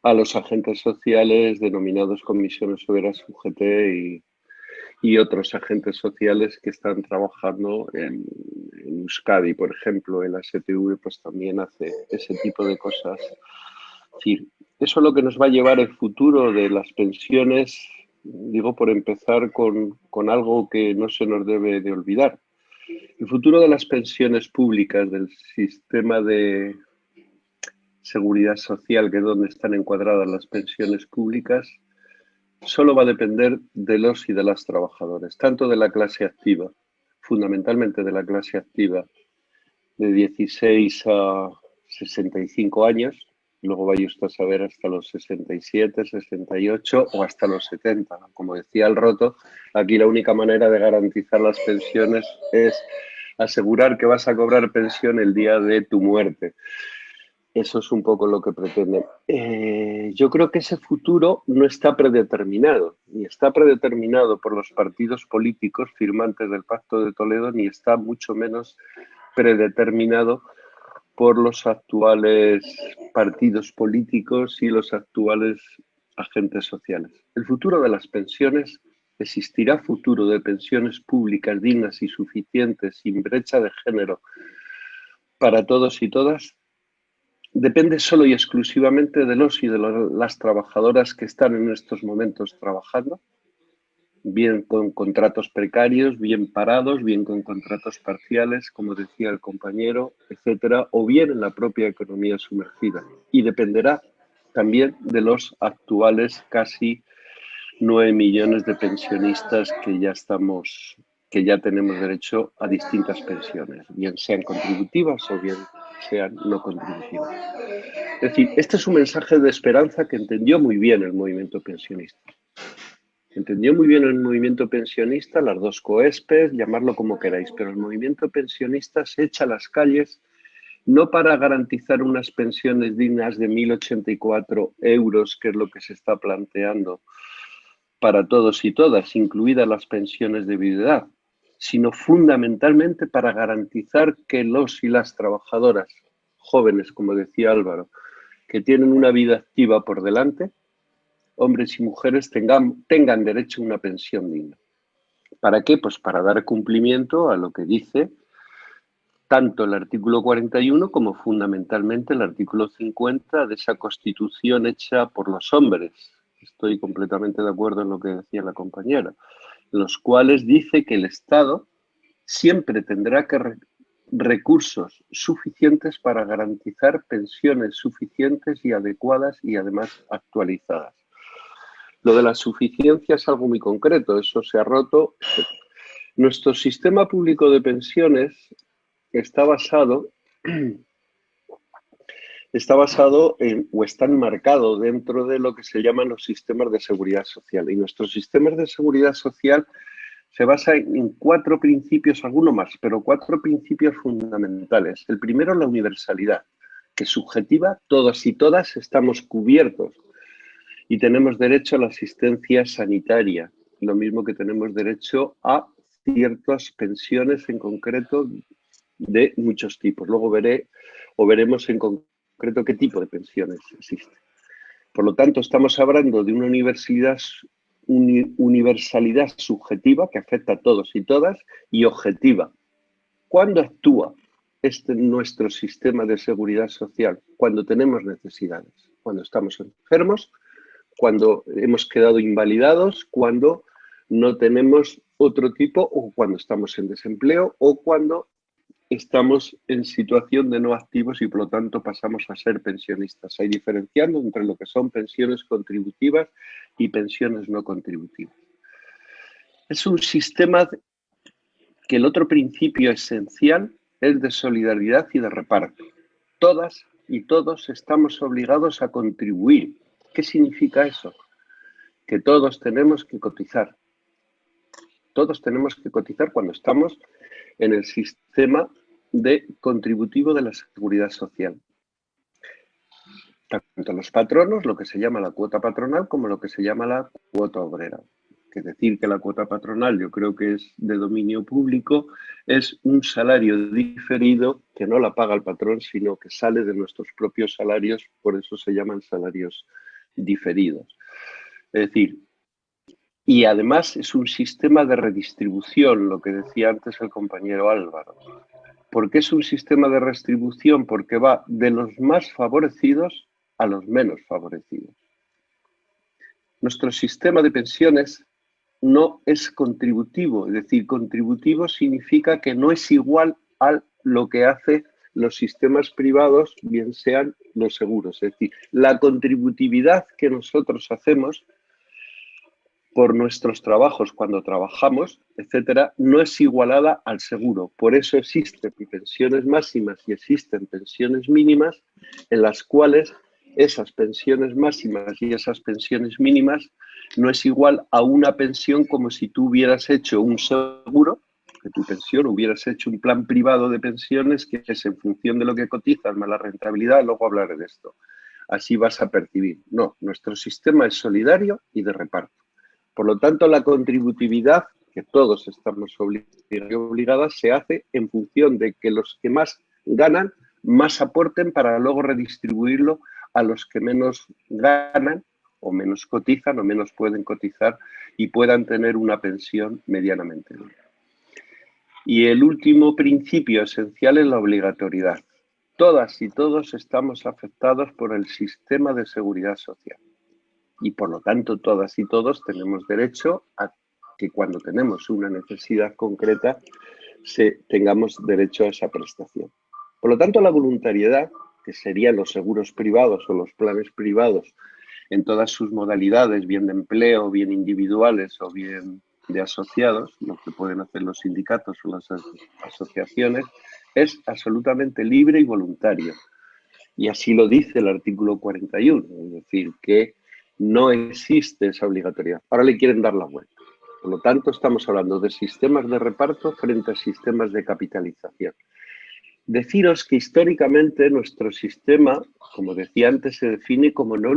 a los agentes sociales denominados comisiones obreras UGT y otros agentes sociales que están trabajando en Euskadi, por ejemplo. El ASTV pues también hace ese tipo de cosas. Es decir, eso es lo que nos va a llevar el futuro de las pensiones, digo, por empezar con algo que no se nos debe de olvidar. El futuro de las pensiones públicas, del sistema de seguridad social, que es donde están encuadradas las pensiones públicas, solo va a depender de los y de las trabajadores, tanto de la clase activa, fundamentalmente de la clase activa, de 16 a 65 años. Luego vaya usted a saber hasta los 67, 68 o hasta los 70. Como decía el Roto, aquí la única manera de garantizar las pensiones es asegurar que vas a cobrar pensión el día de tu muerte. Eso es un poco lo que pretenden. Yo creo que ese futuro no está predeterminado, ni está predeterminado por los partidos políticos firmantes del Pacto de Toledo, ni está mucho menos predeterminado por los actuales partidos políticos y los actuales agentes sociales. El futuro de las pensiones, existirá futuro de pensiones públicas dignas y suficientes, sin brecha de género, para todos y todas, depende solo y exclusivamente de los y de las trabajadoras que están en estos momentos trabajando, bien con contratos precarios, bien parados, bien con contratos parciales, como decía el compañero, etcétera, o bien en la propia economía sumergida. Y dependerá también de los actuales casi 9 millones de pensionistas que ya tenemos derecho a distintas pensiones, bien sean contributivas o bien sean no contributivas. Es decir, este es un mensaje de esperanza que entendió muy bien el movimiento pensionista. Entendió muy bien el movimiento pensionista, las dos COESPES, llamarlo como queráis, pero el movimiento pensionista se echa a las calles no para garantizar unas pensiones dignas de 1.084 euros, que es lo que se está planteando para todos y todas, incluidas las pensiones de viudedad, sino fundamentalmente para garantizar que los y las trabajadoras jóvenes, como decía Álvaro, que tienen una vida activa por delante, hombres y mujeres tengan derecho a una pensión digna. ¿Para qué? Pues para dar cumplimiento a lo que dice tanto el artículo 41 como fundamentalmente el artículo 50 de esa Constitución hecha por los hombres. Estoy completamente de acuerdo en lo que decía la compañera, en los cuales dice que el Estado siempre tendrá recursos suficientes para garantizar pensiones suficientes y adecuadas y además actualizadas. Lo de la suficiencia es algo muy concreto, eso se ha roto. Nuestro sistema público de pensiones está basado o está enmarcado dentro de lo que se llaman los sistemas de seguridad social. Y nuestros sistemas de seguridad social se basan en 4 principios, alguno más, pero 4 principios fundamentales. El primero, la universalidad, que es subjetiva, todos y todas estamos cubiertos y tenemos derecho a la asistencia sanitaria, lo mismo que tenemos derecho a ciertas pensiones en concreto de muchos tipos. Luego veremos en concreto qué tipo de pensiones existen. Por lo tanto, estamos hablando de una universalidad subjetiva que afecta a todos y todas y objetiva. ¿Cuándo actúa nuestro sistema de seguridad social? Cuando tenemos necesidades, cuando estamos enfermos, cuando hemos quedado invalidados, cuando no tenemos otro tipo o cuando estamos en desempleo o cuando estamos en situación de no activos y por lo tanto pasamos a ser pensionistas. Hay diferenciando entre lo que son pensiones contributivas y pensiones no contributivas. Es un sistema que el otro principio esencial es de solidaridad y de reparto. Todas y todos estamos obligados a contribuir. ¿Qué significa eso? Que todos tenemos que cotizar. Todos tenemos que cotizar cuando estamos en el sistema contributivo de la seguridad social. Tanto los patronos, lo que se llama la cuota patronal, como lo que se llama la cuota obrera. Es decir, que la cuota patronal, yo creo que es de dominio público, es un salario diferido que no la paga el patrón, sino que sale de nuestros propios salarios, por eso se llaman salarios diferidos. Es decir, y además es un sistema de redistribución, lo que decía antes el compañero Álvaro. ¿Por qué es un sistema de redistribución? Porque va de los más favorecidos a los menos favorecidos. Nuestro sistema de pensiones no es contributivo, es decir, contributivo significa que no es igual a lo que hacen los sistemas privados, bien sean los seguros. Es decir, la contributividad que nosotros hacemos por nuestros trabajos cuando trabajamos, etcétera, no es igualada al seguro. Por eso existen pensiones máximas y existen pensiones mínimas en las cuales esas pensiones máximas y esas pensiones mínimas no es igual a una pensión como si tú hubieras hecho un seguro, que tu pensión hubieras hecho un plan privado de pensiones que es en función de lo que cotizas más la rentabilidad, luego hablaré de esto. Así vas a percibir. No, nuestro sistema es solidario y de reparto. Por lo tanto, la contributividad, que todos estamos obligadas, se hace en función de que los que más ganan, más aporten para luego redistribuirlo a los que menos ganan o menos cotizan o menos pueden cotizar y puedan tener una pensión medianamente digna. Y el último principio esencial es la obligatoriedad. Todas y todos estamos afectados por el sistema de seguridad social. Y por lo tanto, todas y todos tenemos derecho a que cuando tenemos una necesidad concreta tengamos derecho a esa prestación. Por lo tanto, la voluntariedad, que serían los seguros privados o los planes privados en todas sus modalidades, bien de empleo, bien individuales o bien de asociados, lo que pueden hacer los sindicatos o las asociaciones, es absolutamente libre y voluntario. Y así lo dice el artículo 41, es decir, que no existe esa obligatoriedad. Ahora le quieren dar la vuelta. Por lo tanto, estamos hablando de sistemas de reparto frente a sistemas de capitalización. Deciros que históricamente nuestro sistema, como decía antes, se define como no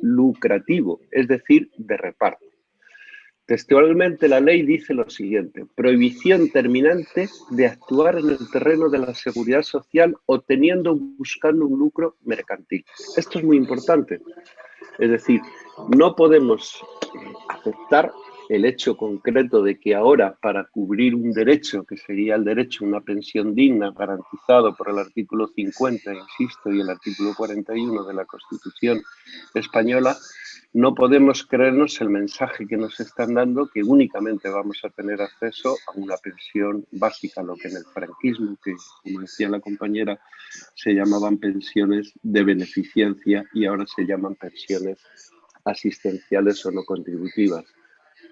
lucrativo, es decir, de reparto. Textualmente la ley dice lo siguiente: prohibición terminante de actuar en el terreno de la seguridad social obteniendo o buscando un lucro mercantil. Esto es muy importante. Es decir, no podemos aceptar el hecho concreto de que ahora, para cubrir un derecho, que sería el derecho a una pensión digna garantizado por el artículo 50, insisto, y el artículo 41 de la Constitución española, no podemos creernos el mensaje que nos están dando que únicamente vamos a tener acceso a una pensión básica, lo que en el franquismo, que como decía la compañera, se llamaban pensiones de beneficencia y ahora se llaman pensiones asistenciales o no contributivas,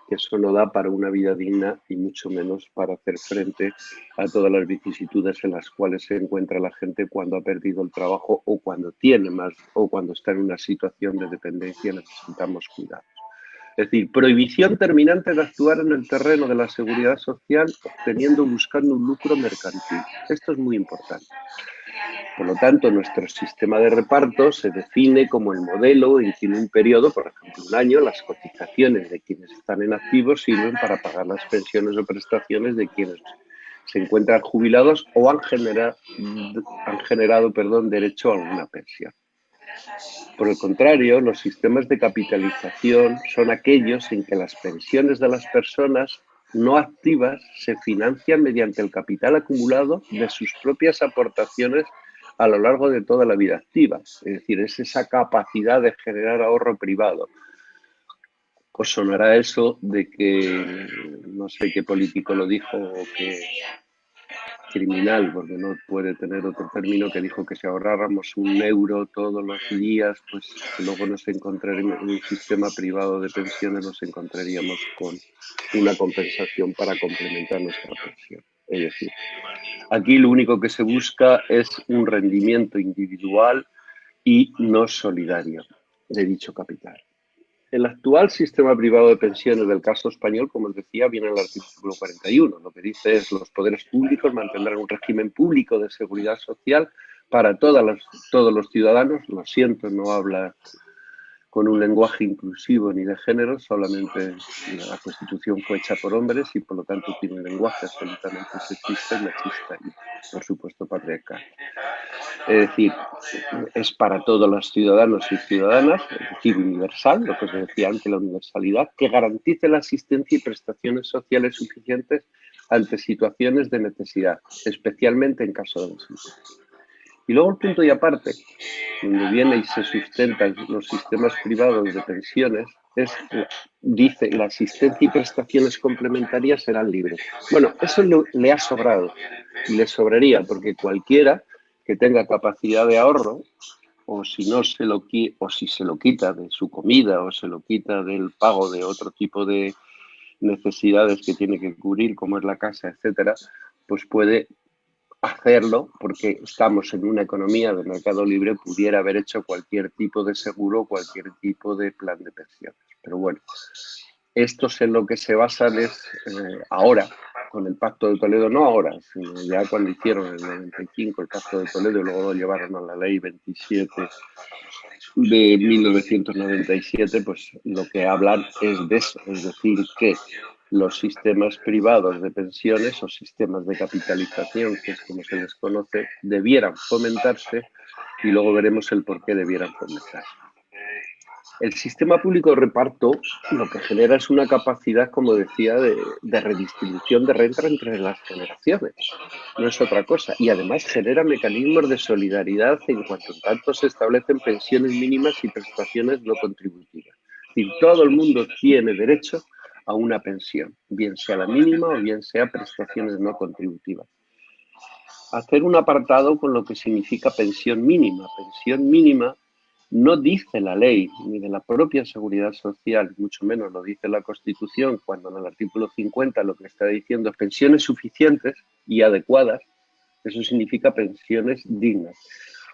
que eso no da para una vida digna y mucho menos para hacer frente a todas las vicisitudes en las cuales se encuentra la gente cuando ha perdido el trabajo o cuando tiene más o cuando está en una situación de dependencia. Necesitamos cuidados. Es decir, prohibición terminante de actuar en el terreno de la seguridad social obteniendo o buscando un lucro mercantil. Esto es muy importante. Por lo tanto, nuestro sistema de reparto se define como el modelo en que en un periodo, por ejemplo un año, las cotizaciones de quienes están en activo sirven para pagar las pensiones o prestaciones de quienes se encuentran jubilados o han generado derecho a alguna pensión. Por el contrario, los sistemas de capitalización son aquellos en que las pensiones de las personas no activas se financian mediante el capital acumulado de sus propias aportaciones a lo largo de toda la vida activa. Es decir, es esa capacidad de generar ahorro privado. Os sonará eso de que, no sé qué político lo dijo, o que criminal, porque no puede tener otro término, que dijo que si ahorráramos €1 todos los días, pues luego nos encontraríamos en un sistema privado de pensiones, nos encontraríamos con una compensación para complementar nuestra pensión. Es decir, aquí lo único que se busca es un rendimiento individual y no solidario de dicho capital. El actual sistema privado de pensiones del caso español, como os decía, viene en el artículo 41. Lo que dice es: los poderes públicos mantendrán un régimen público de seguridad social para todos los ciudadanos. Lo siento, no habla con un lenguaje inclusivo ni de género, solamente la Constitución fue hecha por hombres y por lo tanto tiene un lenguaje absolutamente sexista y machista y, por supuesto, patriarcal. Es decir, es para todos los ciudadanos y ciudadanas, es decir, universal, lo que os decía antes, la universalidad, que garantice la asistencia y prestaciones sociales suficientes ante situaciones de necesidad, especialmente en caso de desempleo. Y luego el punto y aparte, donde viene y se sustentan los sistemas privados de pensiones, dice: la asistencia y prestaciones complementarias serán libres. Bueno, eso le ha sobrado y le sobraría, porque cualquiera que tenga capacidad de ahorro o si no se lo o si se lo quita de su comida o se lo quita del pago de otro tipo de necesidades que tiene que cubrir, como es la casa, etcétera, pues puede hacerlo porque estamos en una economía de mercado libre, pudiera haber hecho cualquier tipo de seguro, cualquier tipo de plan de pensiones. Pero bueno, esto es en lo que se basan es ahora, con el Pacto de Toledo, no ahora, sino ya cuando hicieron en el 95 el Pacto de Toledo y luego lo llevaron a la Ley 27 de 1997, pues lo que hablan es de eso, es decir, que los sistemas privados de pensiones o sistemas de capitalización, que es como se les conoce, debieran fomentarse y luego veremos el por qué debieran fomentarse. El sistema público de reparto lo que genera es una capacidad, como decía, de redistribución de renta entre las generaciones. No es otra cosa. Y además genera mecanismos de solidaridad en cuanto tanto se establecen pensiones mínimas y prestaciones no contributivas. Es decir, todo el mundo tiene derecho a una pensión, bien sea la mínima o bien sea prestaciones no contributivas. Hacer un apartado con lo que significa pensión mínima. Pensión mínima no dice la ley, ni de la propia Seguridad Social, mucho menos lo dice la Constitución, cuando en el artículo 50 lo que está diciendo es pensiones suficientes y adecuadas, eso significa pensiones dignas.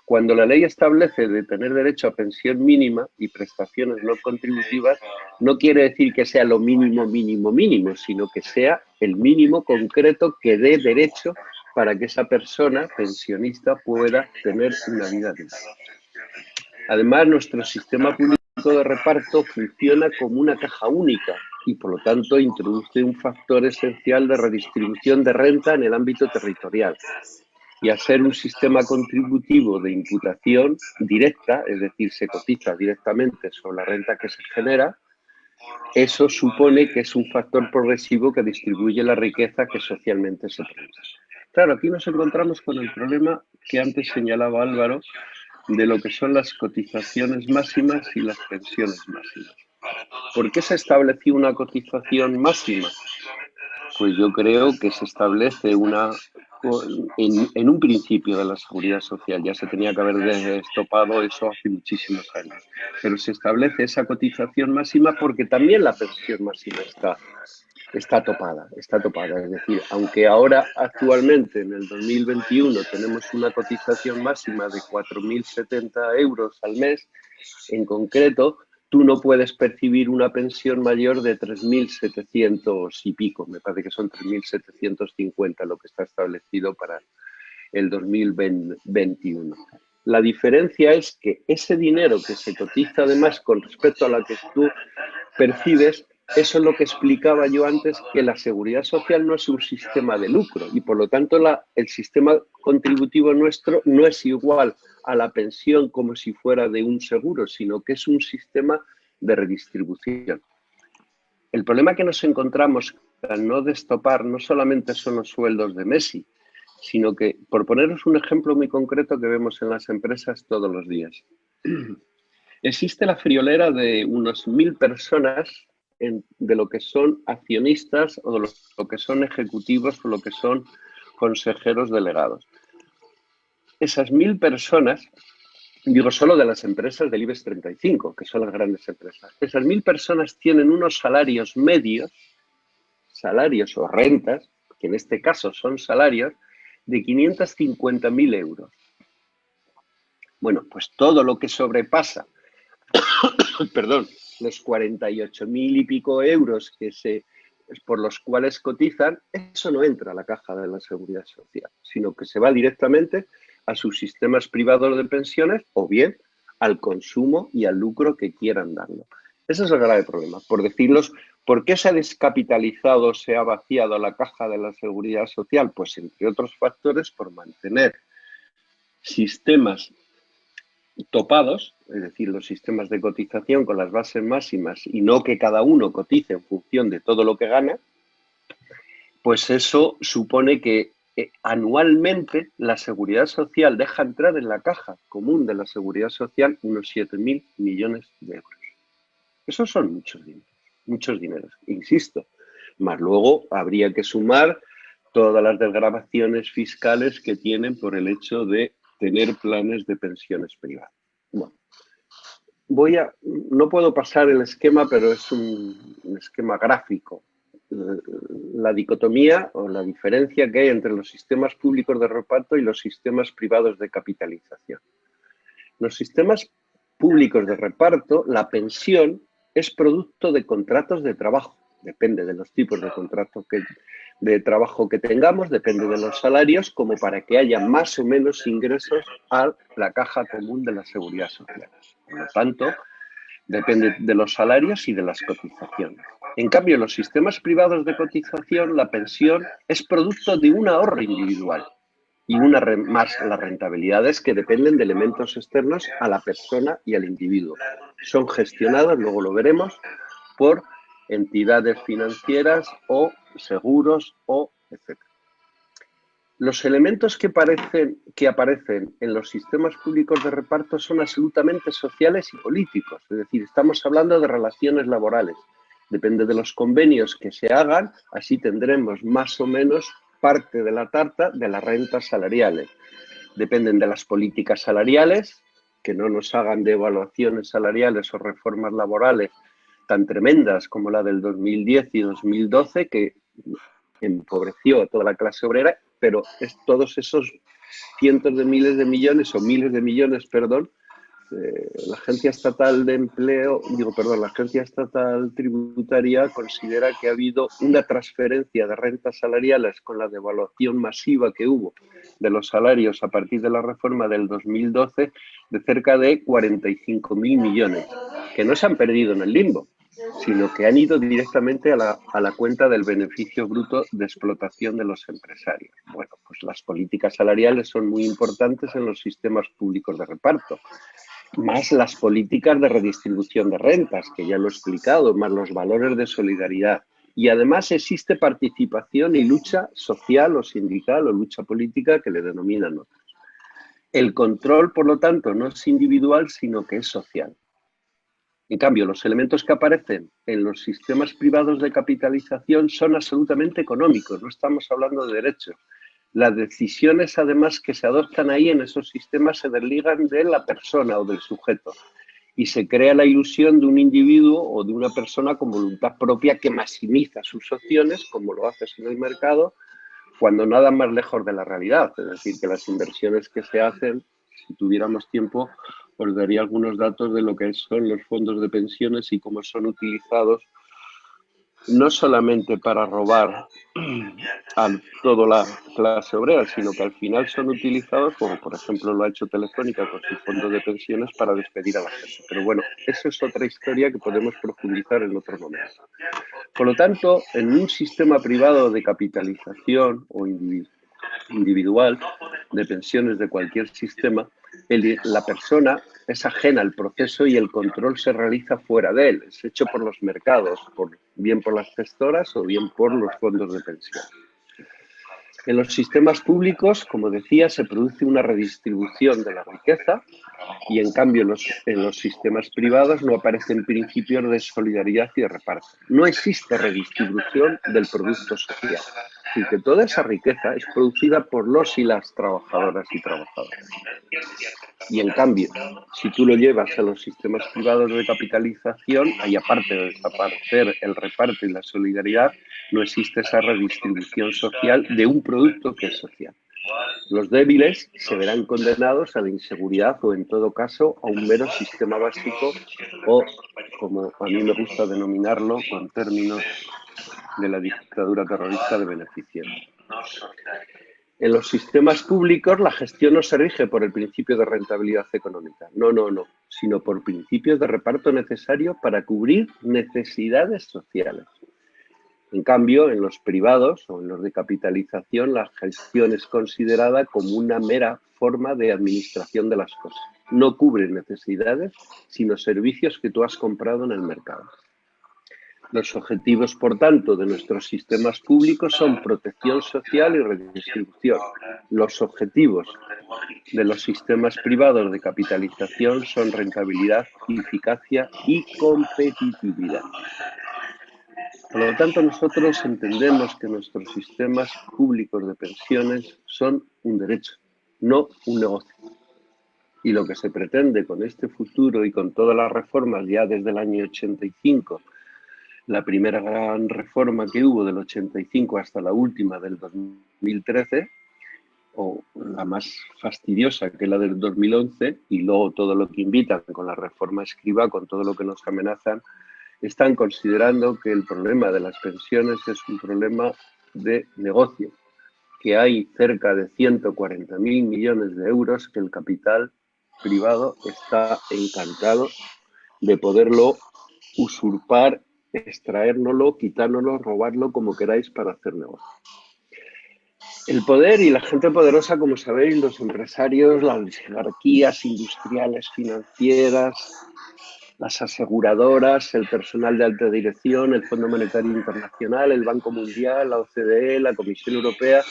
Cuando la ley establece de tener derecho a pensión mínima y prestaciones no contributivas, no quiere decir que sea lo mínimo, mínimo, mínimo, sino que sea el mínimo concreto que dé derecho para que esa persona pensionista pueda tener una vida digna. Además, nuestro sistema público de reparto funciona como una caja única y, por lo tanto, introduce un factor esencial de redistribución de renta en el ámbito territorial. Y al ser un sistema contributivo de imputación directa, es decir, se cotiza directamente sobre la renta que se genera, eso supone que es un factor progresivo que distribuye la riqueza que socialmente se produce. Claro, aquí nos encontramos con el problema que antes señalaba Álvaro, de lo que son las cotizaciones máximas y las pensiones máximas. ¿Por qué se estableció una cotización máxima? Pues yo creo que se establece en un principio de la Seguridad Social, ya se tenía que haber destopado eso hace muchísimos años, pero se establece esa cotización máxima porque también la pensión máxima está topada, es decir, aunque ahora actualmente en el 2021 tenemos una cotización máxima de 4.070 euros al mes, en concreto, tú no puedes percibir una pensión mayor de 3.700 y pico, me parece que son 3.750 lo que está establecido para el 2021. La diferencia es que ese dinero que se cotiza además con respecto a la que tú percibes, eso es lo que explicaba yo antes, que la seguridad social no es un sistema de lucro y por lo tanto el sistema contributivo nuestro no es igual a la pensión como si fuera de un seguro, sino que es un sistema de redistribución. El problema que nos encontramos al no destopar no solamente son los sueldos de Messi, sino que, por poneros un ejemplo muy concreto que vemos en las empresas todos los días, existe la friolera de unos 1.000 personas de lo que son accionistas o de lo que son ejecutivos o lo que son consejeros delegados. Esas 1.000 personas, digo solo de las empresas del IBEX 35, que son las grandes empresas, esas 1.000 personas tienen unos salarios medios, salarios o rentas, que en este caso son salarios, de 550.000 euros. Bueno, pues todo lo que sobrepasa perdón, los 48.000 y pico euros por los cuales cotizan, eso no entra a la caja de la Seguridad Social, sino que se va directamente a sus sistemas privados de pensiones o bien al consumo y al lucro que quieran darlo. Ese es el grave problema. Por decirlos, ¿por qué se ha descapitalizado, se ha vaciado la caja de la Seguridad Social? Pues entre otros factores por mantener sistemas topados, es decir, los sistemas de cotización con las bases máximas y no que cada uno cotice en función de todo lo que gana, pues eso supone que anualmente la Seguridad Social deja entrar en la caja común de la Seguridad Social unos 7.000 millones de euros. Esos son muchos dineros, insisto. Más luego habría que sumar todas las desgravaciones fiscales que tienen por el hecho de tener planes de pensiones privadas. Bueno, no puedo pasar el esquema, pero es un esquema gráfico. La dicotomía o la diferencia que hay entre los sistemas públicos de reparto y los sistemas privados de capitalización. Los sistemas públicos de reparto, la pensión es producto de contratos de trabajo. Depende de los tipos de contratos de trabajo que tengamos, depende de los salarios, como para que haya más o menos ingresos a la caja común de la seguridad social. Por lo tanto, depende de los salarios y de las cotizaciones. En cambio, en los sistemas privados de cotización, la pensión es producto de un ahorro individual y más las rentabilidades que dependen de elementos externos a la persona y al individuo. Son gestionadas, luego lo veremos, por entidades financieras o seguros o etc. Los elementos que aparecen en los sistemas públicos de reparto son absolutamente sociales y políticos. Es decir, estamos hablando de relaciones laborales. Depende de los convenios que se hagan, así tendremos más o menos parte de la tarta de las rentas salariales. Dependen de las políticas salariales, que no nos hagan devaluaciones salariales o reformas laborales tan tremendas como la del 2010 y 2012, que empobreció a toda la clase obrera, pero todos esos cientos de miles de millones o miles de millones, perdón, la Agencia Estatal de Empleo, la Agencia Estatal Tributaria considera que ha habido una transferencia de rentas salariales con la devaluación masiva que hubo de los salarios a partir de la reforma del 2012 de cerca de 45.000 millones, que no se han perdido en el limbo, sino que han ido directamente a la cuenta del beneficio bruto de explotación de los empresarios. Bueno, pues las políticas salariales son muy importantes en los sistemas públicos de reparto, más las políticas de redistribución de rentas, que ya lo he explicado, más los valores de solidaridad. Y además existe participación y lucha social o sindical o lucha política, que le denominan otros. El control, por lo tanto, no es individual, sino que es social. En cambio, los elementos que aparecen en los sistemas privados de capitalización son absolutamente económicos, no estamos hablando de derechos. Las decisiones, además, que se adoptan ahí en esos sistemas se desligan de la persona o del sujeto y se crea la ilusión de un individuo o de una persona con voluntad propia que maximiza sus opciones, como lo haces en el mercado, cuando nada más lejos de la realidad. Es decir, que las inversiones que se hacen, si tuviéramos tiempo, os daría algunos datos de lo que son los fondos de pensiones y cómo son utilizados no solamente para robar a toda la clase obrera, sino que al final son utilizados, como por ejemplo lo ha hecho Telefónica con sus fondos de pensiones, para despedir a la gente. Pero bueno, eso es otra historia que podemos profundizar en otro momento. Por lo tanto, en un sistema privado de capitalización o individual de pensiones de cualquier sistema, la persona es ajena al proceso y el control se realiza fuera de él. Es hecho por los mercados, bien por las gestoras o bien por los fondos de pensión. En los sistemas públicos, como decía, se produce una redistribución de la riqueza y, en cambio, en los sistemas privados no aparecen principios de solidaridad y de reparto. No existe redistribución del producto social. Así que toda esa riqueza es producida por los y las trabajadoras y trabajadores. Y, en cambio, si tú lo llevas a los sistemas privados de capitalización, ahí, aparte de desaparecer el reparto y la solidaridad, no existe esa redistribución social de un producto que es social. Los débiles se verán condenados a la inseguridad o, en todo caso, a un mero sistema básico o, como a mí me gusta denominarlo, con términos de la dictadura terrorista, de beneficiarios. En los sistemas públicos la gestión no se rige por el principio de rentabilidad económica, no, sino por principios de reparto necesario para cubrir necesidades sociales. En cambio, en los privados o en los de capitalización, la gestión es considerada como una mera forma de administración de las cosas. No cubre necesidades, sino servicios que tú has comprado en el mercado. Los objetivos, por tanto, de nuestros sistemas públicos son protección social y redistribución. Los objetivos de los sistemas privados de capitalización son rentabilidad, eficacia y competitividad. Por lo tanto, nosotros entendemos que nuestros sistemas públicos de pensiones son un derecho, no un negocio. y lo que se pretende con este futuro y con todas las reformas ya desde el año 85, la primera gran reforma que hubo del 85 hasta la última del 2013, o la más fastidiosa que es la del 2011, y luego todo lo que invitan con la reforma Escrivá, con todo lo que nos amenazan, están considerando que el problema de las pensiones es un problema de negocio, que hay cerca de 140.000 millones de euros que el capital privado está encantado de poderlo usurpar, extraérnoslo, quitárnoslo, robarlo, como queráis, para hacer negocio. El poder y la gente poderosa, como sabéis, los empresarios, las oligarquías industriales, financieras, las aseguradoras, el personal de alta dirección, el Fondo Monetario Internacional, el Banco Mundial, la OCDE, la Comisión Europea,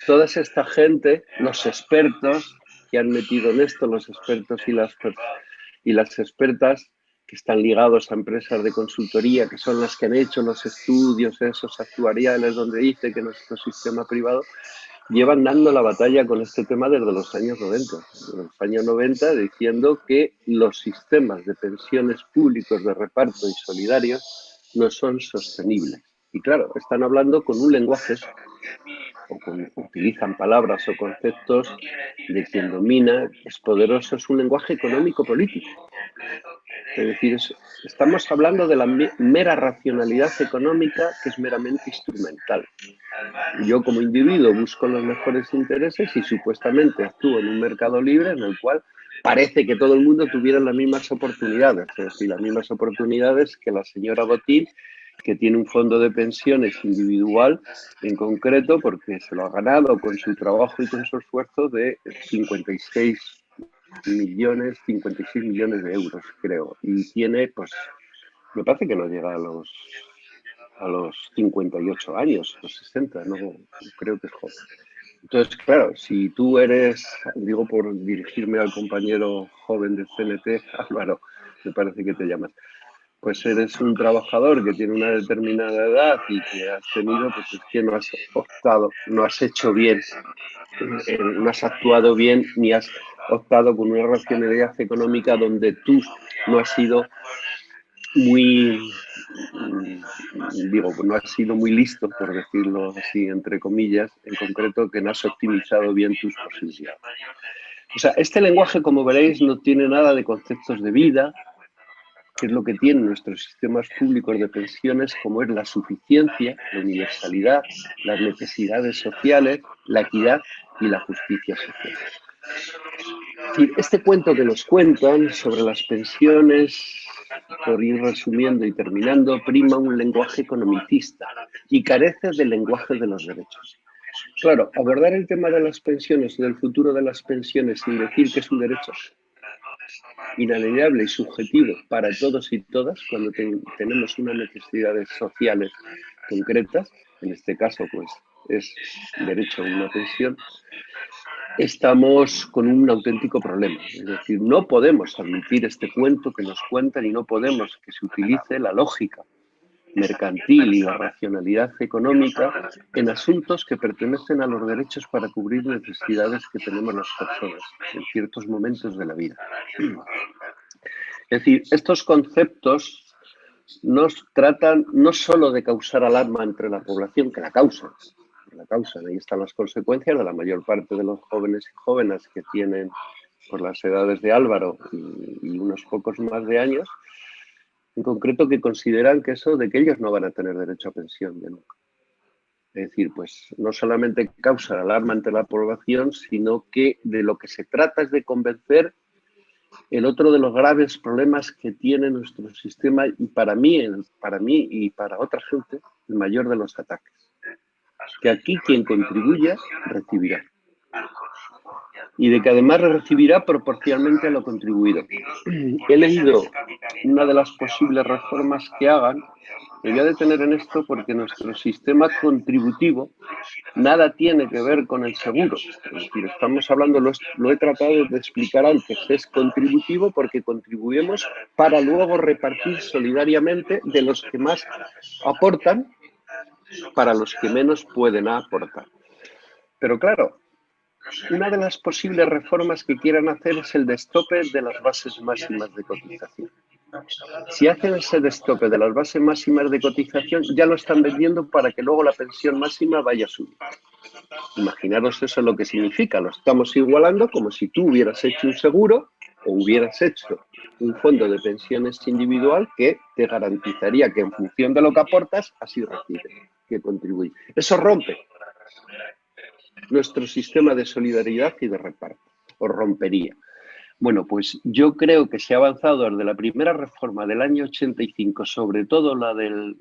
toda esta gente, los expertos que han metido en esto, los expertos y las expertas que están ligados a empresas de consultoría, que son las que han hecho los estudios esos actuariales donde dice que nuestro sistema privado, llevan dando la batalla con este tema desde los años 90. Desde los años 90 diciendo que los sistemas de pensiones públicos de reparto y solidarios no son sostenibles. Y claro, están hablando con un lenguaje, utilizan palabras o conceptos de quien domina, es poderoso, es un lenguaje económico-político. Es decir, estamos hablando de la mera racionalidad económica, que es meramente instrumental. Yo como individuo busco los mejores intereses y supuestamente actúo en un mercado libre en el cual parece que todo el mundo tuviera las mismas oportunidades, es decir, las mismas oportunidades que la señora Botín, que tiene un fondo de pensiones individual en concreto, porque se lo ha ganado con su trabajo y con su esfuerzo, de 56 millones de euros, creo. Y tiene, pues, me parece que no llega a los 58 años, los 60, no creo que es joven. Entonces, claro, si tú eres, digo por dirigirme al compañero joven del CNT, Álvaro, me parece que te llamas, pues eres un trabajador que tiene una determinada edad y que has tenido, pues es que no has optado, no has hecho bien, no has actuado bien, ni has optado con una racionalidad económica donde tú no has sido no has sido muy listo, por decirlo así, entre comillas, en concreto, que no has optimizado bien tus posibilidades. O sea, este lenguaje, como veréis, no tiene nada de conceptos de vida, que es lo que tienen nuestros sistemas públicos de pensiones, como es la suficiencia, la universalidad, las necesidades sociales, la equidad y la justicia social. Es decir, este cuento que nos cuentan sobre las pensiones, por ir resumiendo y terminando, prima un lenguaje economicista y carece del lenguaje de los derechos. Claro, abordar el tema de las pensiones y del futuro de las pensiones sin decir que es un derecho inalienable y subjetivo para todos y todas, cuando tenemos unas necesidades sociales concretas, en este caso pues es derecho a una pensión, estamos con un auténtico problema. Es decir, no podemos admitir este cuento que nos cuentan y no podemos que se utilice la lógica mercantil y la racionalidad económica en asuntos que pertenecen a los derechos para cubrir necesidades que tenemos las personas en ciertos momentos de la vida. Es decir, estos conceptos nos tratan no solo de causar alarma entre la población, que la causan, ahí están las consecuencias de la mayor parte de los jóvenes y jóvenes que tienen por las edades de Álvaro y unos pocos más de años, en concreto que consideran que eso de que ellos no van a tener derecho a pensión de nunca. Es decir, pues no solamente causa alarma entre la población, sino que de lo que se trata es de convencer el otro de los graves problemas que tiene nuestro sistema y para mí y para otra gente, el mayor de los ataques. Que aquí quien contribuya recibirá. Y de que además recibirá proporcionalmente a lo contribuido. He leído una de las posibles reformas que hagan. Me voy a detener en esto porque nuestro sistema contributivo nada tiene que ver con el seguro. Es decir, estamos hablando, lo he tratado de explicar antes, es contributivo porque contribuimos para luego repartir solidariamente de los que más aportan para los que menos pueden aportar. Pero claro, una de las posibles reformas que quieran hacer es el destope de las bases máximas de cotización. Si hacen ese destope de las bases máximas de cotización, ya lo están vendiendo para que luego la pensión máxima vaya a subir. Imaginaros eso lo que significa. Lo estamos igualando como si tú hubieras hecho un seguro o hubieras hecho un fondo de pensiones individual que te garantizaría que en función de lo que aportas, así recibes, que contribuye. Eso rompe nuestro sistema de solidaridad y de reparto, o rompería. Bueno, pues yo creo que se ha avanzado desde la primera reforma del año 85, sobre todo la del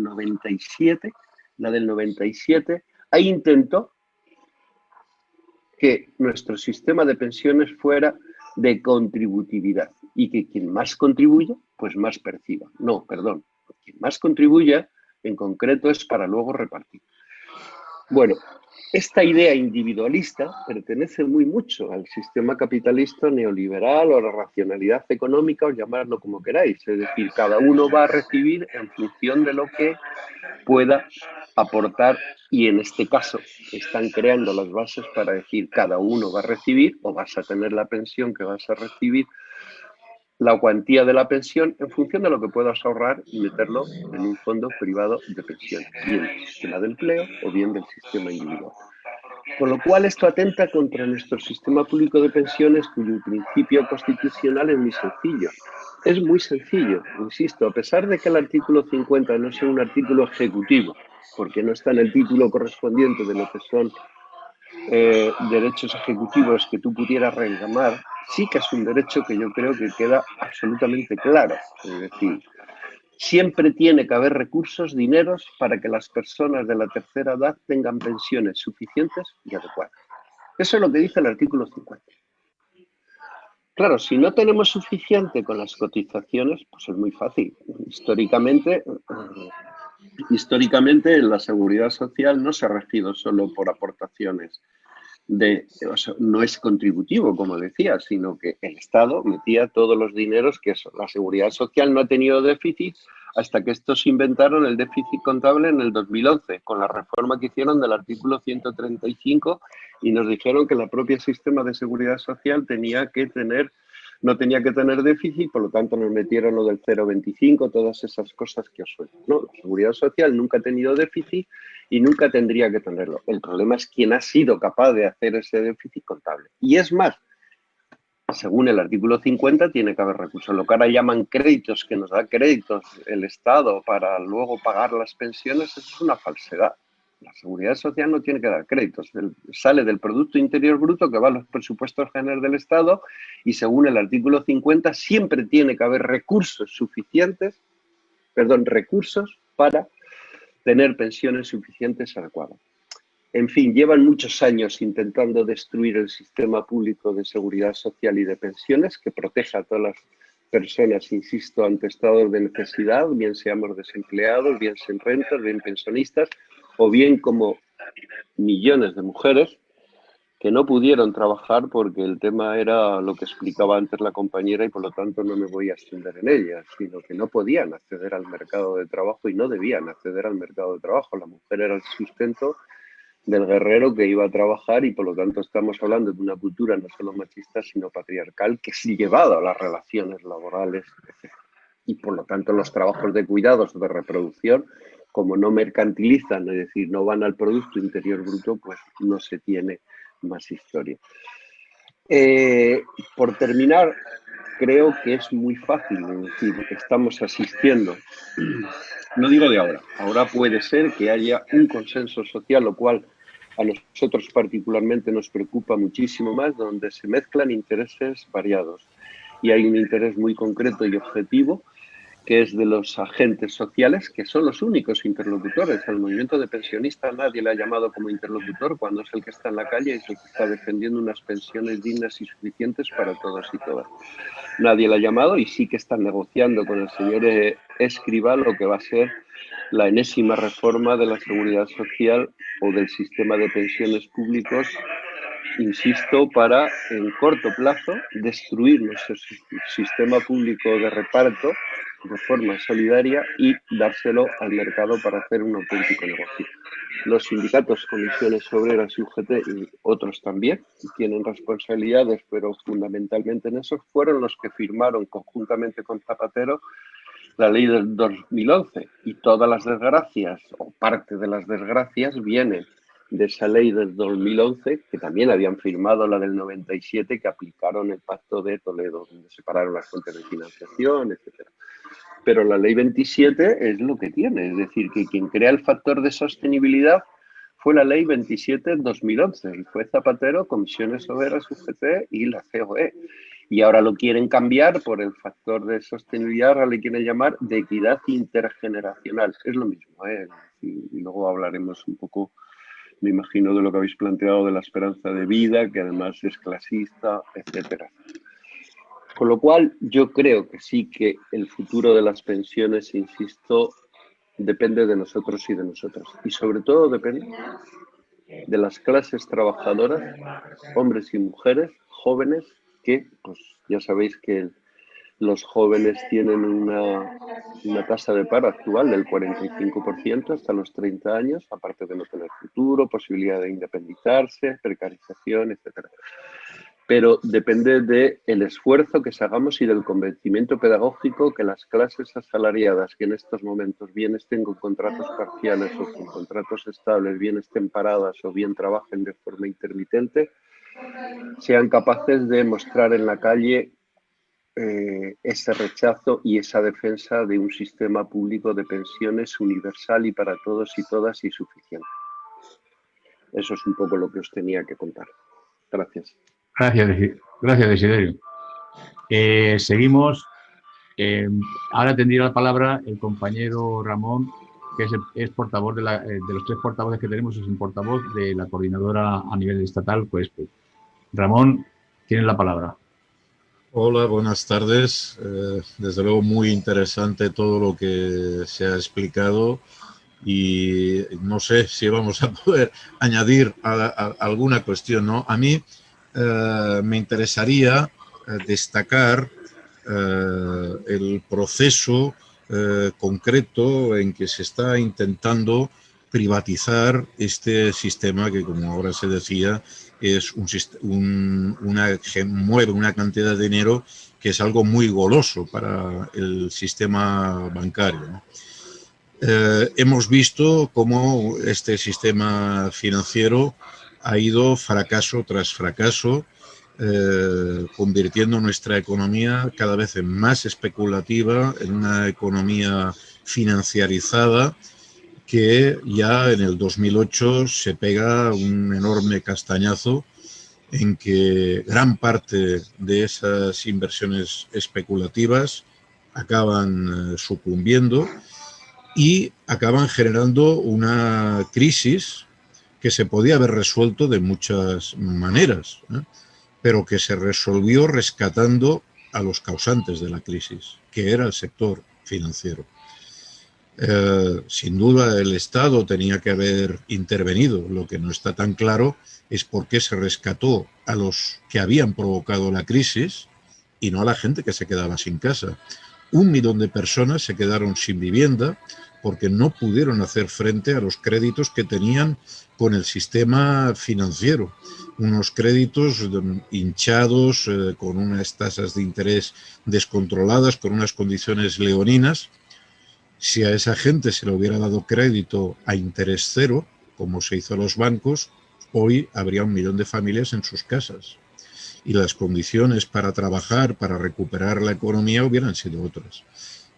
97, ahí intentó que nuestro sistema de pensiones fuera de contributividad y que quien más contribuya, pues más perciba. No, perdón, quien más contribuya en concreto es para luego repartir. Bueno, esta idea individualista pertenece muy mucho al sistema capitalista neoliberal o a la racionalidad económica, o llamarlo como queráis. Es decir, cada uno va a recibir en función de lo que pueda aportar, y en este caso están creando las bases para decir cada uno va a recibir, o vas a tener la pensión que vas a recibir, la cuantía de la pensión en función de lo que puedas ahorrar y meterlo en un fondo privado de pensiones, bien del sistema de empleo o bien del sistema individual. Con lo cual esto atenta contra nuestro sistema público de pensiones, cuyo principio constitucional es muy sencillo. Es muy sencillo, insisto, a pesar de que el artículo 50 no sea un artículo ejecutivo, porque no está en el título correspondiente de lo que son derechos ejecutivos que tú pudieras reclamar, sí que es un derecho que yo creo que queda absolutamente claro. Es decir, siempre tiene que haber recursos, dineros, para que las personas de la tercera edad tengan pensiones suficientes y adecuadas. Eso es lo que dice el artículo 50. Claro, si no tenemos suficiente con las cotizaciones, pues es muy fácil. Históricamente, la seguridad social no se ha regido solo por aportaciones no es contributivo, como decía, sino que el Estado metía todos los dineros que eso. La seguridad social no ha tenido déficit hasta que estos inventaron el déficit contable en el 2011, con la reforma que hicieron del artículo 135, y nos dijeron que el propio sistema de seguridad social no tenía que tener déficit, por lo tanto nos metieron lo del 0,25, todas esas cosas que os suenan. No, la seguridad social nunca ha tenido déficit y nunca tendría que tenerlo. El problema es quién ha sido capaz de hacer ese déficit contable. Y es más, según el artículo 50, tiene que haber recursos. Lo que ahora llaman créditos, que nos da créditos el Estado para luego pagar las pensiones, eso es una falsedad. La seguridad social no tiene que dar créditos. Sale del Producto Interior Bruto, que va a los presupuestos generales del Estado, y según el artículo 50 siempre tiene que haber recursos para tener pensiones suficientes adecuadas. En fin, llevan muchos años intentando destruir el sistema público de seguridad social y de pensiones que proteja a todas las personas, insisto, ante estados de necesidad, bien seamos desempleados, bien sin rentas, bien pensionistas, o bien como millones de mujeres que no pudieron trabajar porque el tema era lo que explicaba antes la compañera y por lo tanto no me voy a extender en ella, sino que no podían acceder al mercado de trabajo y no debían acceder al mercado de trabajo. La mujer era el sustento del guerrero que iba a trabajar y por lo tanto estamos hablando de una cultura no solo machista sino patriarcal que sí llevado a las relaciones laborales, etc. Y por lo tanto los trabajos de cuidados o de reproducción, como no mercantilizan, es decir, no van al Producto Interior Bruto, pues no se tiene más historia. Por terminar, creo que es muy fácil, es decir, estamos asistiendo, no digo de ahora puede ser que haya un consenso social, lo cual a nosotros particularmente nos preocupa muchísimo más, donde se mezclan intereses variados y hay un interés muy concreto y objetivo, que es de los agentes sociales, que son los únicos interlocutores. Al movimiento de pensionistas nadie le ha llamado como interlocutor cuando es el que está en la calle y es el que está defendiendo unas pensiones dignas y suficientes para todos y todas. Nadie le ha llamado y sí que están negociando con el señor Escrivá lo que va a ser la enésima reforma de la seguridad social o del sistema de pensiones públicos, insisto, para en corto plazo destruir nuestro sistema público de reparto de forma solidaria y dárselo al mercado para hacer un auténtico negocio. Los sindicatos, comisiones obreras y UGT y otros también tienen responsabilidades, pero fundamentalmente en eso fueron los que firmaron conjuntamente con Zapatero la ley del 2011, y todas las desgracias o parte de las desgracias vienen de esa ley del 2011, que también habían firmado la del 97, que aplicaron el Pacto de Toledo, donde separaron las fuentes de financiación, etcétera. Pero la ley 27 es lo que tiene, es decir, que quien crea el factor de sostenibilidad fue la ley 27-2011, y fue Zapatero, comisiones obreras, UGT y la COE. Y ahora lo quieren cambiar por el factor de sostenibilidad, ahora le quieren llamar de equidad intergeneracional. Es lo mismo, ¿eh? Y luego hablaremos un poco, me imagino, de lo que habéis planteado de la esperanza de vida, que además es clasista, etcétera. Con lo cual, yo creo que sí que el futuro de las pensiones, insisto, depende de nosotros y de nosotras. Y sobre todo depende de las clases trabajadoras, hombres y mujeres, jóvenes, que pues ya sabéis que los jóvenes tienen una tasa de paro actual del 45% hasta los 30 años, aparte de no tener futuro, posibilidad de independizarse, precarización, etcétera. Pero depende del esfuerzo que hagamos y del convencimiento pedagógico que las clases asalariadas, que en estos momentos bien estén con contratos parciales o con contratos estables, bien estén paradas o bien trabajen de forma intermitente, sean capaces de mostrar en la calle ese rechazo y esa defensa de un sistema público de pensiones universal y para todos y todas y suficiente. Eso es un poco lo que os tenía que contar. Gracias. Gracias, Desiderio. Seguimos. Ahora tendría la palabra el compañero Ramón, que es portavoz de los tres portavoces que tenemos, es un portavoz de la coordinadora a nivel estatal, pues. Ramón, tienes la palabra. Hola, buenas tardes. Desde luego muy interesante todo lo que se ha explicado y no sé si vamos a poder añadir alguna cuestión, ¿no? A mí me interesaría destacar el proceso concreto en que se está intentando privatizar este sistema que, como ahora se decía, es que mueve una cantidad de dinero que es algo muy goloso para el sistema bancario, ¿no? Hemos visto cómo este sistema financiero ha ido fracaso tras fracaso, convirtiendo nuestra economía cada vez en más especulativa, en una economía financiarizada, que ya en el 2008 se pega un enorme castañazo en que gran parte de esas inversiones especulativas acaban sucumbiendo y acaban generando una crisis que se podía haber resuelto de muchas maneras, ¿eh? Pero que se resolvió rescatando a los causantes de la crisis, que era el sector financiero. Sin duda el Estado tenía que haber intervenido. Lo que no está tan claro es por qué se rescató a los que habían provocado la crisis y no a la gente que se quedaba sin casa. 1 millón de personas se quedaron sin vivienda porque no pudieron hacer frente a los créditos que tenían con el sistema financiero. Unos créditos hinchados, con unas tasas de interés descontroladas, con unas condiciones leoninas. Si a esa gente se le hubiera dado crédito a interés cero, como se hizo a los bancos, hoy habría 1 millón de familias en sus casas. Y las condiciones para trabajar, para recuperar la economía, hubieran sido otras.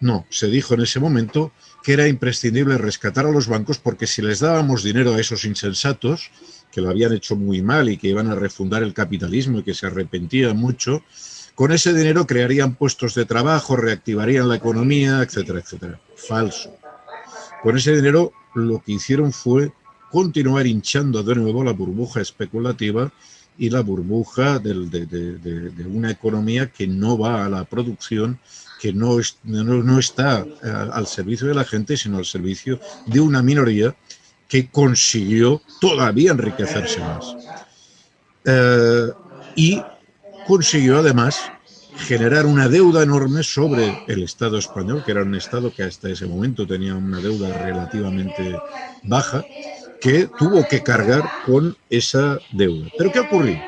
No, se dijo en ese momento que era imprescindible rescatar a los bancos porque si les dábamos dinero a esos insensatos, que lo habían hecho muy mal y que iban a refundar el capitalismo y que se arrepentían mucho, con ese dinero crearían puestos de trabajo, reactivarían la economía, etcétera, etcétera. Falso. Con ese dinero lo que hicieron fue continuar hinchando de nuevo la burbuja especulativa y la burbuja de una economía que no va a la producción, que no está al servicio de la gente, sino al servicio de una minoría que consiguió todavía enriquecerse más. Y consiguió además generar una deuda enorme sobre el Estado español, que era un Estado que hasta ese momento tenía una deuda relativamente baja, que tuvo que cargar con esa deuda. ¿Pero qué ocurrió?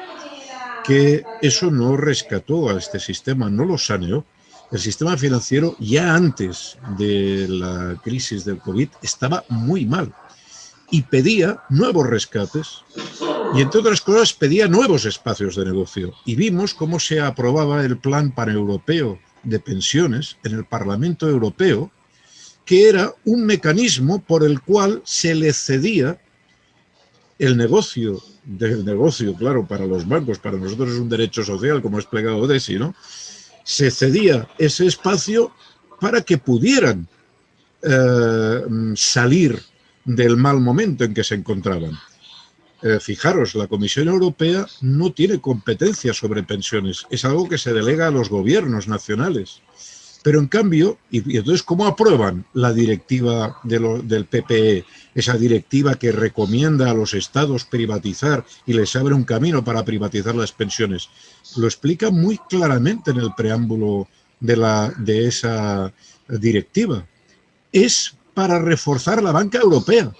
Que eso no rescató a este sistema, no lo saneó. El sistema financiero ya antes de la crisis del COVID estaba muy mal y pedía nuevos rescates y, entre otras cosas, pedía nuevos espacios de negocio. Y vimos cómo se aprobaba el Plan Paneuropeo de Pensiones en el Parlamento Europeo, que era un mecanismo por el cual se le cedía el negocio, claro, para los bancos, para nosotros es un derecho social, como ha explicado Desi, ¿no? Se cedía ese espacio para que pudieran salir del mal momento en que se encontraban. Fijaros, la Comisión Europea no tiene competencia sobre pensiones, es algo que se delega a los gobiernos nacionales. Pero en cambio, y entonces, ¿cómo aprueban la directiva del PPE? Esa directiva que recomienda a los estados privatizar y les abre un camino para privatizar las pensiones. Lo explica muy claramente en el preámbulo de esa directiva. Es para reforzar la banca europea.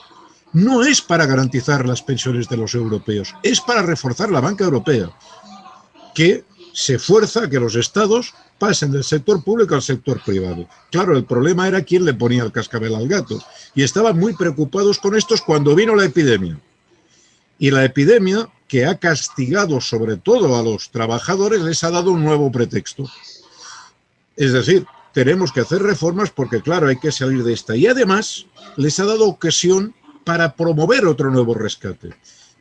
No es para garantizar las pensiones de los europeos, es para reforzar la banca europea, que se fuerza a que los estados pasen del sector público al sector privado. Claro, el problema era quién le ponía el cascabel al gato. Y estaban muy preocupados con estos cuando vino la epidemia. Y la epidemia, que ha castigado sobre todo a los trabajadores, les ha dado un nuevo pretexto. Es decir, tenemos que hacer reformas porque, claro, hay que salir de esta. Y además, les ha dado ocasión para promover otro nuevo rescate.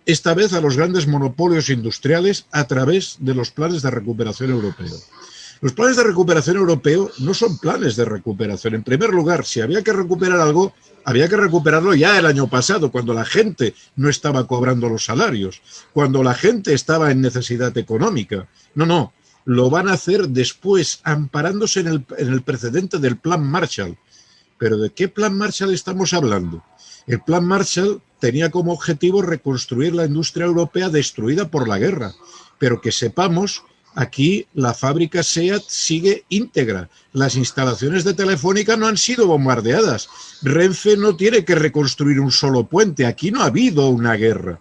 Esta vez a los grandes monopolios industriales a través de los planes de recuperación europeo. Los planes de recuperación europeo no son planes de recuperación. En primer lugar, si había que recuperar algo, había que recuperarlo ya el año pasado, cuando la gente no estaba cobrando los salarios, cuando la gente estaba en necesidad económica. No, lo van a hacer después, amparándose en el precedente del Plan Marshall. ¿Pero de qué Plan Marshall estamos hablando? El Plan Marshall tenía como objetivo reconstruir la industria europea destruida por la guerra, pero que sepamos, aquí la fábrica SEAT sigue íntegra, las instalaciones de Telefónica no han sido bombardeadas, Renfe no tiene que reconstruir un solo puente, aquí no ha habido una guerra.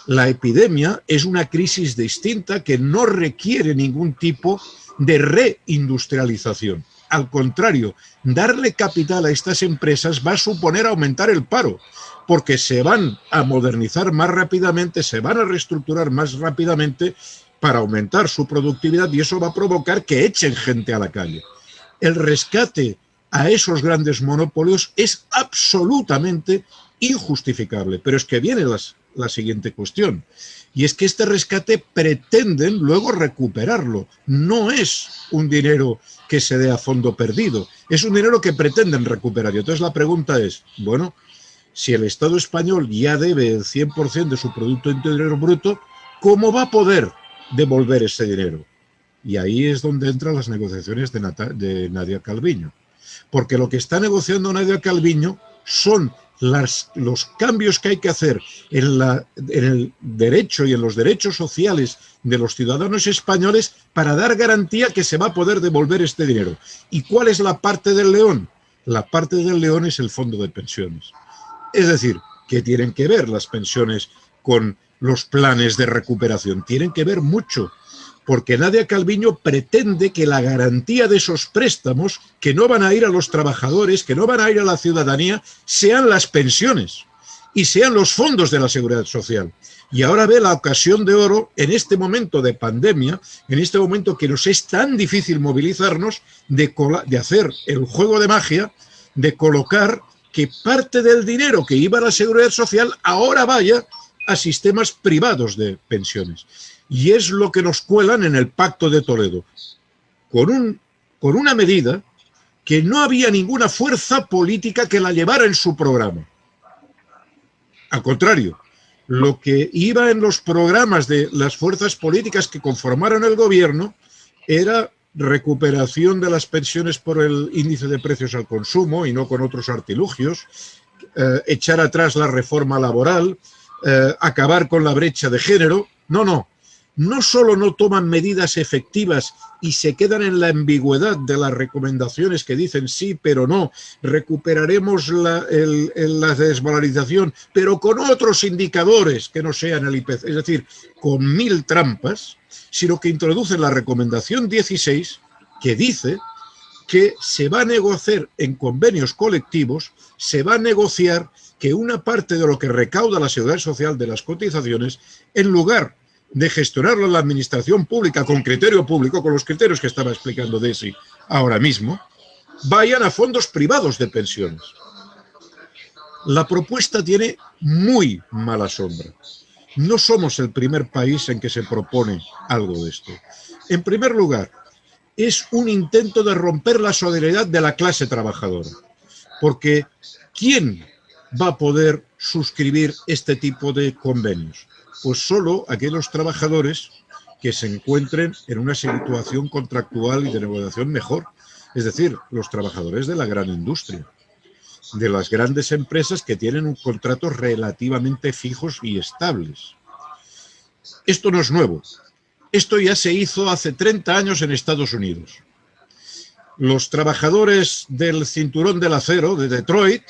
La epidemia es una crisis distinta que no requiere ningún tipo de reindustrialización. Al contrario, darle capital a estas empresas va a suponer aumentar el paro, porque se van a modernizar más rápidamente, se van a reestructurar más rápidamente para aumentar su productividad y eso va a provocar que echen gente a la calle. El rescate a esos grandes monopolios es absolutamente injustificable, pero es que viene la siguiente cuestión. Y es que este rescate pretenden luego recuperarlo. No es un dinero que se dé a fondo perdido, es un dinero que pretenden recuperar. Y entonces la pregunta es, bueno, si el Estado español ya debe el 100% de su Producto Interior Bruto, ¿cómo va a poder devolver ese dinero? Y ahí es donde entran las negociaciones de Nadia Calviño. Porque lo que está negociando Nadia Calviño son los cambios que hay que hacer en el derecho y en los derechos sociales de los ciudadanos españoles para dar garantía que se va a poder devolver este dinero. ¿Y cuál es la parte del león? La parte del león es el fondo de pensiones. Es decir, ¿qué tienen que ver las pensiones con los planes de recuperación? Tienen que ver mucho, porque Nadia Calviño pretende que la garantía de esos préstamos, que no van a ir a los trabajadores, que no van a ir a la ciudadanía, sean las pensiones y sean los fondos de la seguridad social. Y ahora ve la ocasión de oro en este momento de pandemia, en este momento que nos es tan difícil movilizarnos, de hacer el juego de magia, de colocar que parte del dinero que iba a la seguridad social ahora vaya a sistemas privados de pensiones. Y es lo que nos cuelan en el Pacto de Toledo, con una medida que no había ninguna fuerza política que la llevara en su programa. Al contrario, lo que iba en los programas de las fuerzas políticas que conformaron el gobierno era recuperación de las pensiones por el índice de precios al consumo y no con otros artilugios, echar atrás la reforma laboral, acabar con la brecha de género. No. no solo no toman medidas efectivas y se quedan en la ambigüedad de las recomendaciones que dicen sí, pero no, recuperaremos la desvalorización, pero con otros indicadores que no sean el IPC, es decir, con 1000 trampas, sino que introducen la recomendación 16 que dice que se va a negociar en convenios colectivos, se va a negociar que una parte de lo que recauda la Seguridad Social de las cotizaciones, en lugar de gestionarlo en la administración pública con criterio público, con los criterios que estaba explicando Desi ahora mismo, vayan a fondos privados de pensiones. La propuesta tiene muy mala sombra. No somos el primer país en que se propone algo de esto. En primer lugar, es un intento de romper la solidaridad de la clase trabajadora. Porque ¿quién va a poder suscribir este tipo de convenios? Pues solo aquellos trabajadores que se encuentren en una situación contractual y de negociación mejor. Es decir, los trabajadores de la gran industria, de las grandes empresas que tienen un contratos relativamente fijos y estables. Esto no es nuevo. Esto ya se hizo hace 30 años en Estados Unidos. Los trabajadores del cinturón del acero de Detroit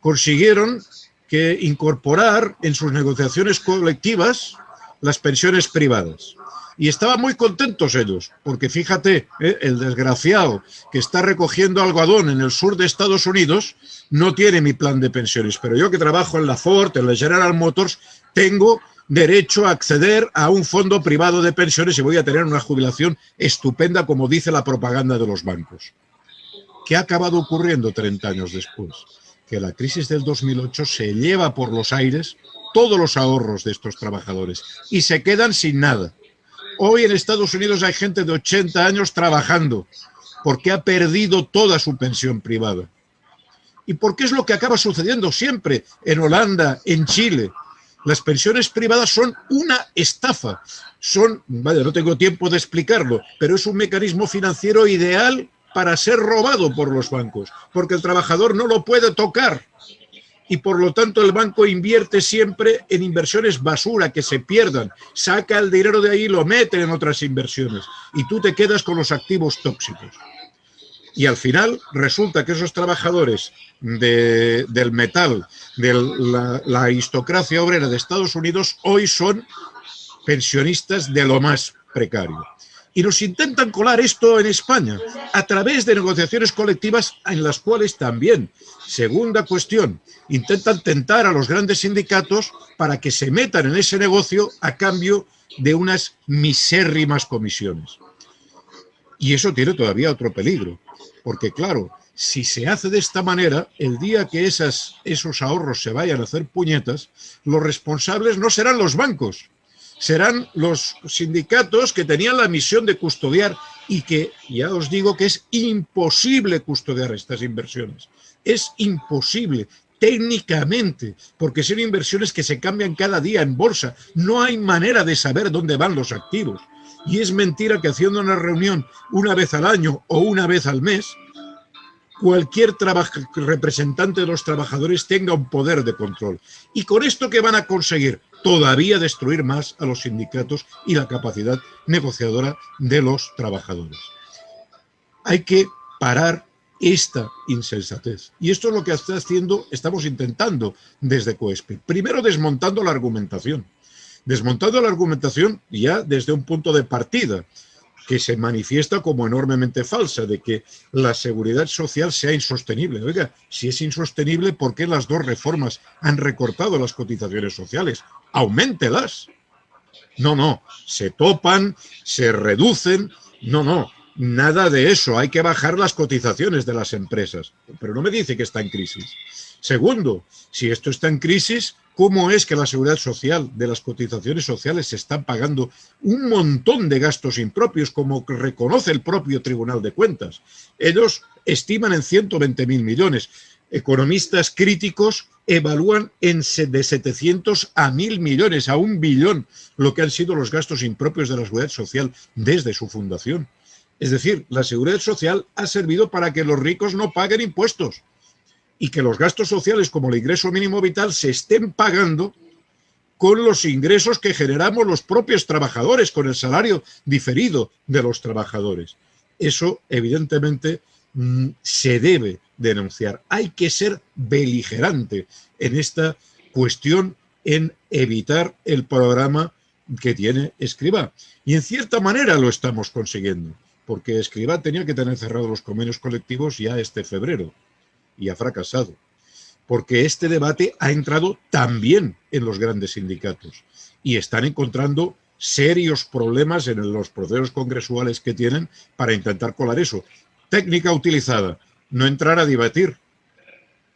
consiguieron que incorporar en sus negociaciones colectivas las pensiones privadas. Y estaban muy contentos ellos, porque fíjate, el desgraciado que está recogiendo algodón en el sur de Estados Unidos no tiene mi plan de pensiones, pero yo que trabajo en la Ford, en la General Motors, tengo derecho a acceder a un fondo privado de pensiones y voy a tener una jubilación estupenda, como dice la propaganda de los bancos. ¿Qué ha acabado ocurriendo 30 años después? Que la crisis del 2008 se lleva por los aires todos los ahorros de estos trabajadores y se quedan sin nada. Hoy en Estados Unidos hay gente de 80 años trabajando porque ha perdido toda su pensión privada. ¿Y por qué es lo que acaba sucediendo siempre en Holanda, en Chile? Las pensiones privadas son una estafa. No tengo tiempo de explicarlo, pero es un mecanismo financiero ideal para ser robado por los bancos, porque el trabajador no lo puede tocar. Y por lo tanto el banco invierte siempre en inversiones basura, que se pierdan. Saca el dinero de ahí y lo mete en otras inversiones. Y tú te quedas con los activos tóxicos. Y al final resulta que esos trabajadores del metal, de la aristocracia obrera de Estados Unidos, hoy son pensionistas de lo más precario. Y nos intentan colar esto en España a través de negociaciones colectivas en las cuales también, segunda cuestión, intentan tentar a los grandes sindicatos para que se metan en ese negocio a cambio de unas misérrimas comisiones. Y eso tiene todavía otro peligro, porque claro, si se hace de esta manera, el día que esos ahorros se vayan a hacer puñetas, los responsables no serán los bancos, serán los sindicatos que tenían la misión de custodiar y que ya os digo que es imposible custodiar estas inversiones. Es imposible técnicamente, porque son inversiones que se cambian cada día en bolsa. No hay manera de saber dónde van los activos. Y es mentira que haciendo una reunión una vez al año o una vez al mes, cualquier representante de los trabajadores tenga un poder de control. ¿Y con esto qué van a conseguir? Todavía destruir más a los sindicatos y la capacidad negociadora de los trabajadores. Hay que parar esta insensatez. Y esto es lo que estamos intentando desde COESPE. Primero desmontando la argumentación. Desmontando la argumentación ya desde un punto de partida, que se manifiesta como enormemente falsa, de que la seguridad social sea insostenible. Oiga, si es insostenible, ¿por qué las dos reformas han recortado las cotizaciones sociales? ¡Auméntelas! No, se topan, se reducen, no, nada de eso, hay que bajar las cotizaciones de las empresas. Pero no me dice que está en crisis. Segundo, si esto está en crisis, ¿cómo es que la seguridad social de las cotizaciones sociales se están pagando un montón de gastos impropios, como reconoce el propio Tribunal de Cuentas? Ellos estiman en 120.000 millones. Economistas críticos evalúan de 700 a 1.000 millones, a 1 billón, lo que han sido los gastos impropios de la seguridad social desde su fundación. Es decir, la seguridad social ha servido para que los ricos no paguen impuestos y que los gastos sociales como el ingreso mínimo vital se estén pagando con los ingresos que generamos los propios trabajadores, con el salario diferido de los trabajadores. Eso, evidentemente, se debe denunciar. Hay que ser beligerante en esta cuestión, en evitar el programa que tiene Escrivá. Y en cierta manera lo estamos consiguiendo, porque Escrivá tenía que tener cerrados los convenios colectivos ya este febrero y ha fracasado, porque este debate ha entrado también en los grandes sindicatos y están encontrando serios problemas en los procesos congresuales que tienen para intentar colar eso. Técnica utilizada, no entrar a debatir,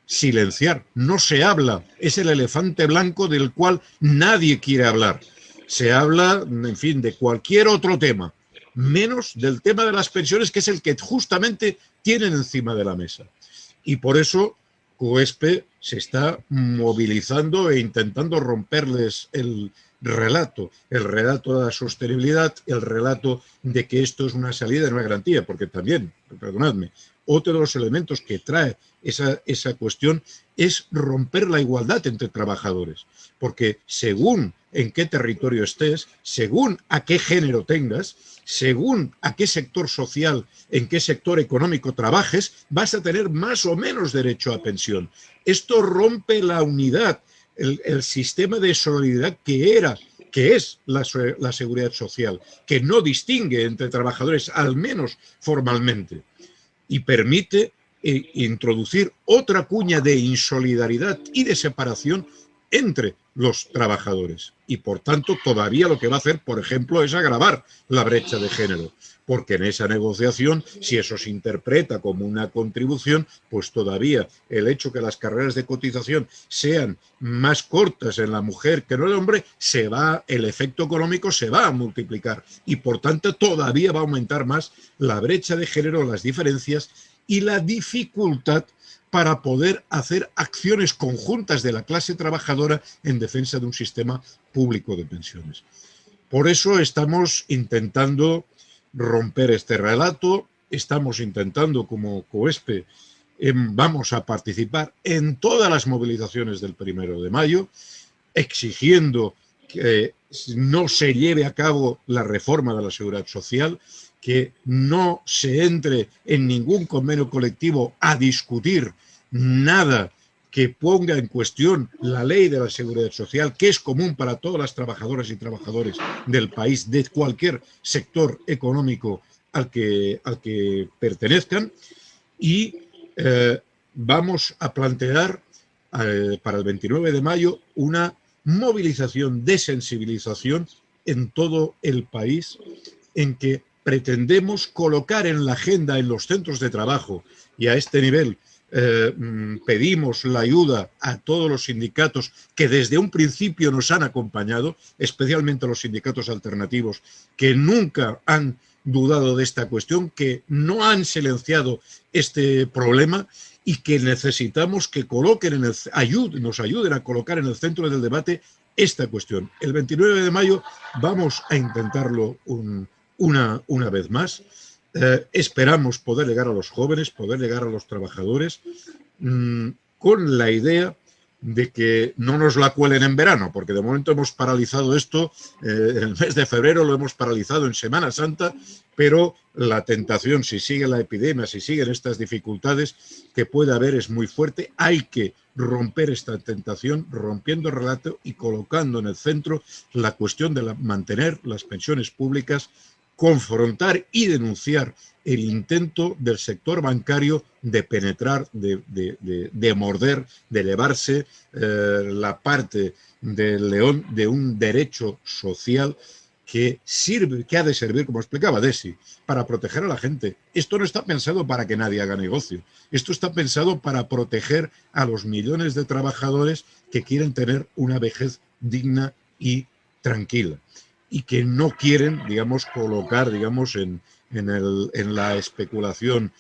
silenciar, no se habla, es el elefante blanco del cual nadie quiere hablar. Se habla, en fin, de cualquier otro tema, menos del tema de las pensiones, que es el que justamente tienen encima de la mesa. Y por eso COESPE se está movilizando e intentando romperles el relato de la sostenibilidad, el relato de que esto es una salida y una garantía, porque también, perdonadme, otro de los elementos que trae esa cuestión es romper la igualdad entre trabajadores, porque según en qué territorio estés, según a qué género tengas, según a qué sector social, en qué sector económico trabajes, vas a tener más o menos derecho a pensión. Esto rompe la unidad, el sistema de solidaridad que es la seguridad social, que no distingue entre trabajadores, al menos formalmente, y permite introducir otra cuña de insolidaridad y de separación entre los trabajadores. Y por tanto, todavía lo que va a hacer, por ejemplo, es agravar la brecha de género, porque en esa negociación, si eso se interpreta como una contribución, pues todavía el hecho que las carreras de cotización sean más cortas en la mujer que en el hombre, el efecto económico se va a multiplicar y por tanto todavía va a aumentar más la brecha de género, las diferencias y la dificultad para poder hacer acciones conjuntas de la clase trabajadora en defensa de un sistema público de pensiones. Por eso estamos intentando romper este relato, estamos intentando como COESPE, vamos a participar en todas las movilizaciones del 1 de mayo, exigiendo que no se lleve a cabo la reforma de la seguridad social, que no se entre en ningún convenio colectivo a discutir nada que ponga en cuestión la ley de la seguridad social, que es común para todas las trabajadoras y trabajadores del país, de cualquier sector económico al que pertenezcan, y vamos a plantear para el 29 de mayo una movilización de sensibilización en todo el país, en que pretendemos colocar en la agenda en los centros de trabajo, y a este nivel pedimos la ayuda a todos los sindicatos que desde un principio nos han acompañado, especialmente los sindicatos alternativos, que nunca han dudado de esta cuestión, que no han silenciado este problema y que necesitamos que nos ayuden a colocar en el centro del debate esta cuestión. El 29 de mayo vamos a intentarlo una vez más. Esperamos poder llegar a los jóvenes, poder llegar a los trabajadores, con la idea de que no nos la cuelen en verano, porque de momento hemos paralizado esto, en el mes de febrero lo hemos paralizado en Semana Santa, pero la tentación, si sigue la epidemia, si siguen estas dificultades que puede haber, es muy fuerte. Hay que romper esta tentación, rompiendo el relato y colocando en el centro la cuestión de mantener las pensiones públicas, confrontar y denunciar el intento del sector bancario de penetrar, de morder, de llevarse la parte del león de un derecho social que ha de servir, como explicaba Desi, para proteger a la gente. Esto no está pensado para que nadie haga negocio. Esto está pensado para proteger a los millones de trabajadores que quieren tener una vejez digna y tranquila, y que no quieren, digamos, colocar, digamos, en la especulación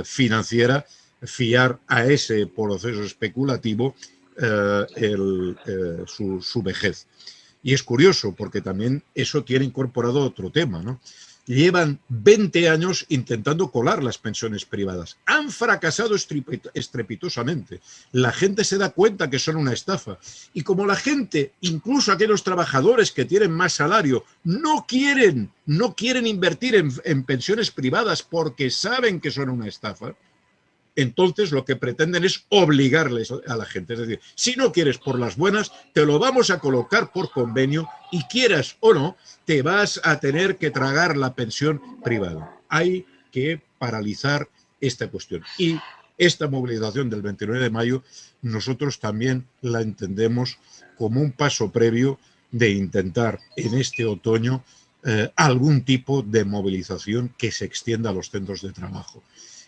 financiera, fiar a ese proceso especulativo su vejez. Y es curioso porque también eso tiene incorporado otro tema, ¿no? llevan 20 años intentando colar las pensiones privadas. Han fracasado estrepitosamente. La gente se da cuenta que son una estafa. Y como la gente, incluso aquellos trabajadores que tienen más salario, no quieren invertir en pensiones privadas porque saben que son una estafa, entonces lo que pretenden es obligarles a la gente. Es decir, si no quieres por las buenas, te lo vamos a colocar por convenio y quieras o no, te vas a tener que tragar la pensión privada. Hay que paralizar esta cuestión. Y esta movilización del 29 de mayo nosotros también la entendemos como un paso previo de intentar en este otoño algún tipo de movilización que se extienda a los centros de trabajo.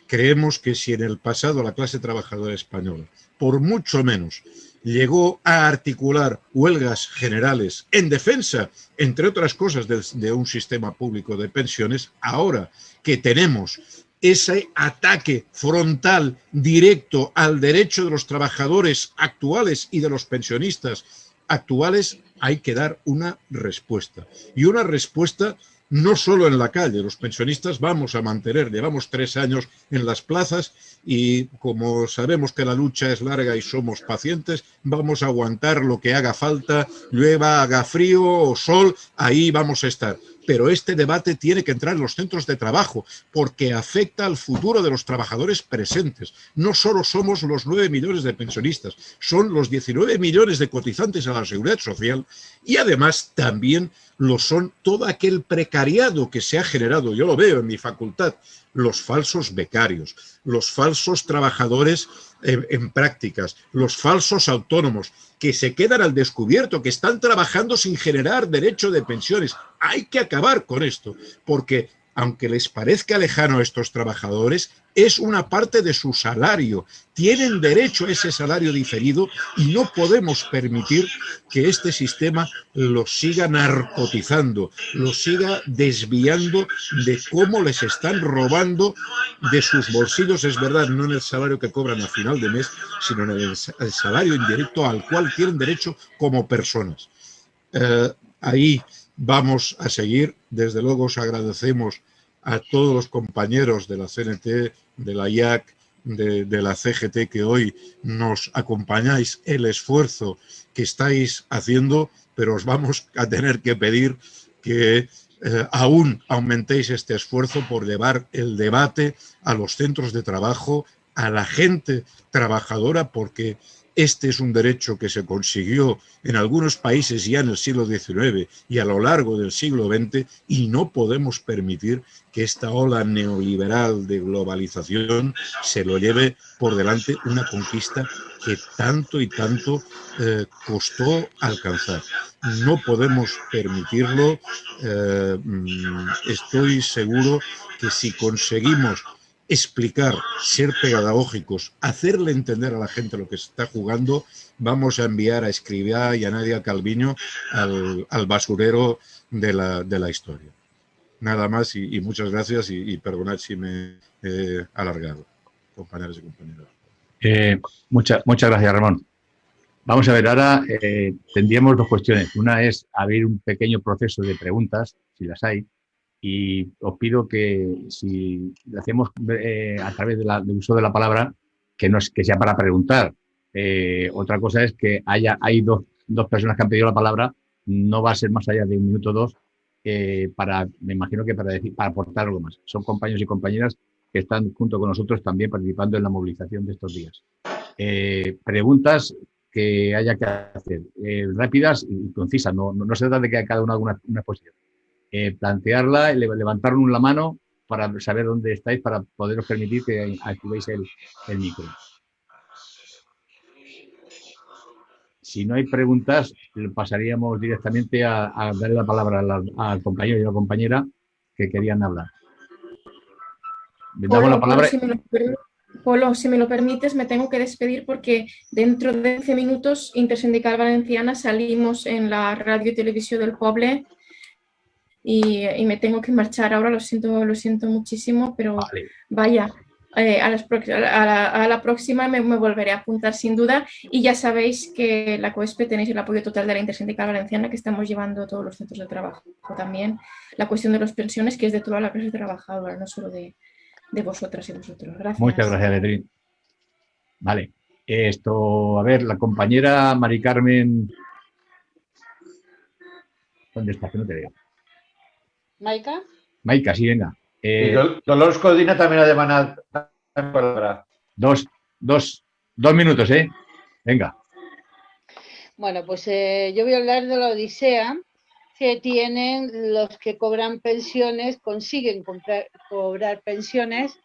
Creemos que si en el pasado la clase trabajadora española, por mucho menos, llegó a articular huelgas generales en defensa, entre otras cosas, de un sistema público de pensiones, ahora que tenemos ese ataque frontal directo al derecho de los trabajadores actuales y de los pensionistas actuales, hay que dar una respuesta. Y una respuesta no solo en la calle. Los pensionistas vamos a mantener, llevamos 3 años en las plazas y como sabemos que la lucha es larga y somos pacientes, vamos a aguantar lo que haga falta, llueva, haga frío o sol, ahí vamos a estar. Pero este debate tiene que entrar en los centros de trabajo porque afecta al futuro de los trabajadores presentes. No solo somos los 9 millones de pensionistas, son los 19 millones de cotizantes a la Seguridad Social y además también lo son todo aquel precariado que se ha generado, yo lo veo en mi facultad, los falsos becarios, los falsos trabajadores en prácticas, los falsos autónomos, que se quedan al descubierto, que están trabajando sin generar derecho de pensiones. Hay que acabar con esto, porque aunque les parezca lejano a estos trabajadores, es una parte de su salario. Tienen derecho a ese salario diferido y no podemos permitir que este sistema los siga narcotizando, los siga desviando de cómo les están robando de sus bolsillos, es verdad, no en el salario que cobran a final de mes, sino en el salario indirecto al cual tienen derecho como personas. Ahí vamos a seguir. Desde luego os agradecemos a todos los compañeros de la CNT, de la IAC, de la CGT que hoy nos acompañáis, el esfuerzo que estáis haciendo, pero os vamos a tener que pedir que aún aumentéis este esfuerzo por llevar el debate a los centros de trabajo, a la gente trabajadora, porque este es un derecho que se consiguió en algunos países ya en el siglo XIX y a lo largo del siglo XX y no podemos permitir que esta ola neoliberal de globalización se lo lleve por delante, una conquista que tanto y tanto costó alcanzar. No podemos permitirlo. Estoy seguro que si conseguimos explicar, ser pedagógicos, hacerle entender a la gente lo que se está jugando, vamos a enviar a Escrivá y a Nadia Calviño al basurero de la historia. Nada más y muchas gracias y perdonad si me he alargado, compañeros y compañeras. Muchas gracias, Ramón. Vamos a ver, ahora tendríamos 2 cuestiones. Una es abrir un pequeño proceso de preguntas, si las hay, y os pido que si lo hacemos a través del uso de la palabra, que sea para preguntar. Otra cosa es que hay dos personas que han pedido la palabra, no va a ser más allá de 1 minuto o 2, me imagino que para aportar algo más. Son compañeros y compañeras que están junto con nosotros también participando en la movilización de estos días. Preguntas que haya que hacer, rápidas y concisas, no se trata de que cada uno haga una exposición. Plantearla, levantar la mano para saber dónde estáis, para poderos permitir que activéis el micro. Si no hay preguntas, pasaríamos directamente a darle la palabra al compañero y a la compañera que querían hablar. Damos la palabra. Polo, si me lo permites, me tengo que despedir porque dentro de 15 minutos Intersindical Valenciana salimos en la radio y televisión del Poble y me tengo que marchar ahora, lo siento muchísimo, pero vale. Vaya, a la próxima me volveré a apuntar sin duda, y ya sabéis que la COESPE tenéis el apoyo total de la Intersindical Valenciana, que estamos llevando todos los centros de trabajo. También la cuestión de las pensiones, que es de toda la clase trabajadora, no solo de vosotras y vosotros. Gracias. Muchas gracias, Beatriz. Vale. A ver, la compañera Mari Carmen. ¿Dónde está? Que no te veo. Maica? Maica, sí, venga. I Dolors Codina també ha demanat palabra. Dos minutos, ¿eh? Venga. Bueno, pues yo voy a hablar de la odisea que tienen los que cobran pensiones, consiguen cobrar pensiones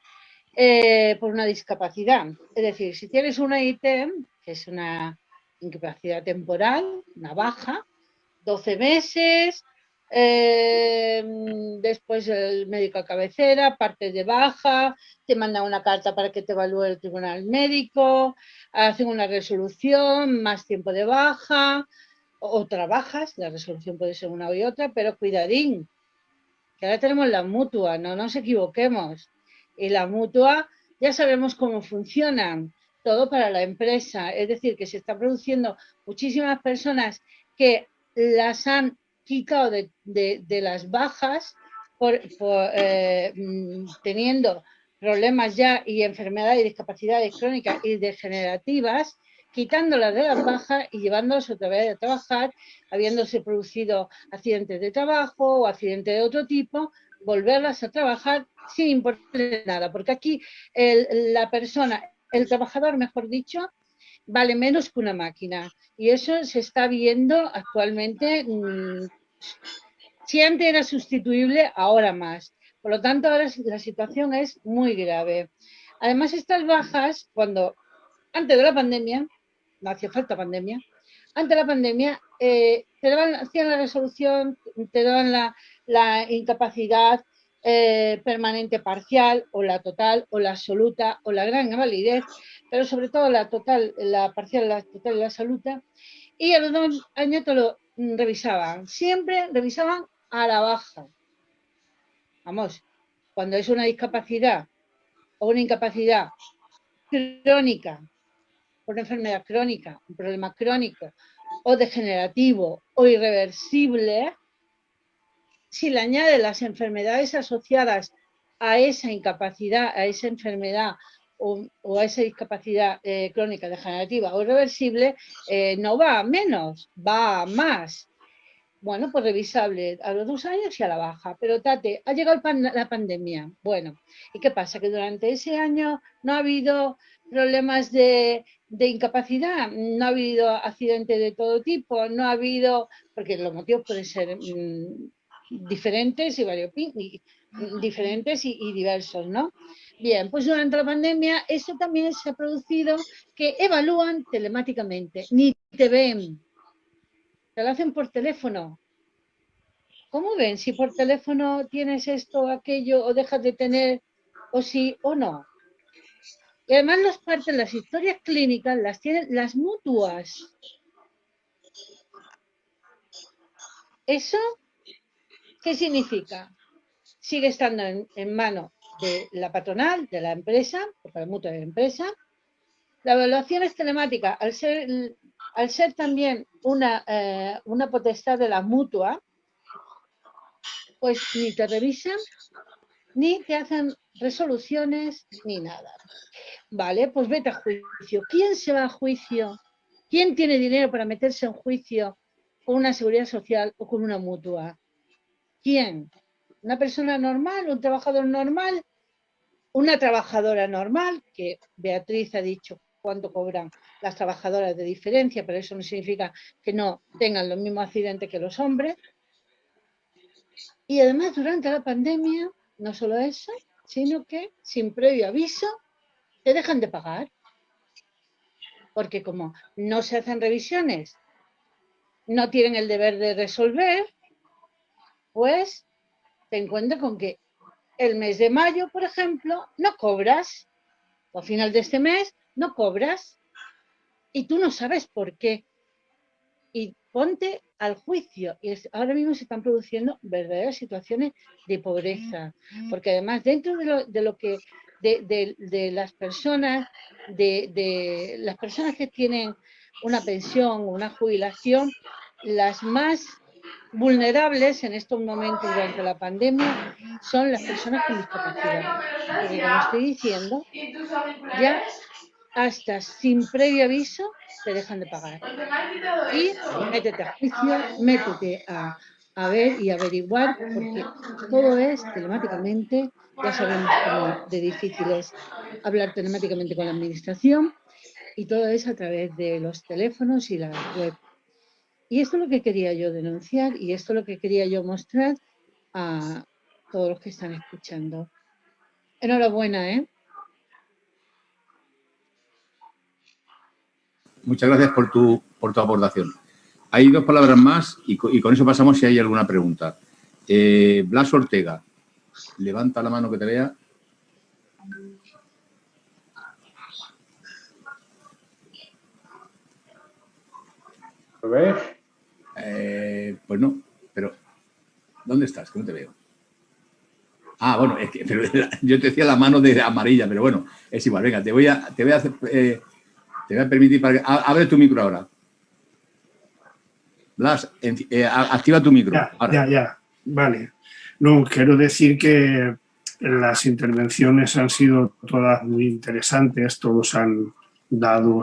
por una discapacidad. Es decir, si tienes una IT, que es una incapacidad temporal, una baja, 12 meses, después el médico a cabecera, partes de baja, te manda una carta para que te evalúe el tribunal médico, hacen una resolución, más tiempo de baja, o trabajas, la resolución puede ser una y otra, pero cuidadín, que ahora tenemos la mutua, no nos equivoquemos. Y la mutua ya sabemos cómo funcionan, todo para la empresa, es decir, que se están produciendo muchísimas personas que las han quitado de las bajas teniendo problemas ya y enfermedades y discapacidades crónicas y degenerativas, quitándolas de las bajas y llevándolas otra vez a trabajar, habiéndose producido accidentes de trabajo o accidentes de otro tipo, volverlas a trabajar sin importarle nada, porque aquí la persona, el trabajador, mejor dicho, vale menos que una máquina. Y eso se está viendo actualmente. Si antes era sustituible, ahora más. Por lo tanto, ahora la situación es muy grave. Además, estas bajas, antes de la pandemia, no hacía falta pandemia, antes de la pandemia, hacían la resolución, te daban la incapacidad permanente parcial, o la total, o la absoluta, o la gran invalidez, pero sobre todo la total, la parcial, la total y la absoluta, y a los 2 años te lo revisaban. Siempre revisaban a la baja. Vamos, cuando es una discapacidad o una incapacidad crónica, por una enfermedad crónica, un problema crónico, o degenerativo, o irreversible, si le añade las enfermedades asociadas a esa incapacidad, a esa enfermedad o a esa discapacidad crónica, degenerativa o irreversible, no va a menos, va a más. Bueno, pues revisable a los 2 años y a la baja. Pero Tate, ha llegado la pandemia. Bueno, ¿y qué pasa? Que durante ese año no ha habido problemas de incapacidad, no ha habido accidentes de todo tipo, no ha habido, porque los motivos pueden ser diferentes y diversos, ¿no? Bien, pues durante la pandemia eso también se ha producido, que evalúan telemáticamente, ni te ven, te lo hacen por teléfono. ¿Cómo ven si por teléfono tienes esto o aquello, o dejas de tener, o sí o no? Y además las historias clínicas las tienen las mutuas. ¿Eso qué significa? Sigue estando en manos de la patronal, de la empresa, porque la mutua de la empresa. La evaluación es telemática, al ser también una potestad de la mutua, pues ni te revisan, ni te hacen resoluciones, ni nada. Vale, pues vete a juicio. ¿Quién se va a juicio? ¿Quién tiene dinero para meterse en juicio con una seguridad social o con una mutua? ¿Quién? ¿Una persona normal? ¿Un trabajador normal? ¿Una trabajadora normal? Que Beatriz ha dicho cuánto cobran las trabajadoras de diferencia, pero eso no significa que no tengan los mismos accidentes que los hombres. Y además, durante la pandemia, no solo eso, sino que sin previo aviso te dejan de pagar. Porque como no se hacen revisiones, no tienen el deber de resolver, pues te encuentras con que el mes de mayo, por ejemplo, no cobras, o a final de este mes no cobras, y tú no sabes por qué. Y ponte al juicio. Y ahora mismo se están produciendo verdaderas situaciones de pobreza, porque además dentro de de las personas, de las personas que tienen una pensión o una jubilación, las más vulnerables en estos momentos durante la pandemia son las personas con discapacidad. Porque como estoy diciendo, ya hasta sin previo aviso te dejan de pagar. Y métete a juicio, métete a ver y averiguar, porque todo es telemáticamente. Ya sabemos cómo de difícil es hablar telemáticamente con la administración, y todo es a través de los teléfonos y la web. Y esto es lo que quería yo denunciar, y esto es lo que quería yo mostrar a todos los que están escuchando. Enhorabuena, ¿eh? Muchas gracias por tu aportación. Hay 2 palabras más y con eso pasamos si hay alguna pregunta. Blas Ortega, levanta la mano que te vea. ¿Lo ves? Pues no, pero ¿dónde estás? Que no te veo. Ah, bueno, es que pero yo te decía la mano de amarilla, pero bueno, es igual. Venga, te voy a permitir para que abre tu micro ahora. Blas, activa tu micro. Ya. Vale. No, quiero decir que las intervenciones han sido todas muy interesantes, todos han dado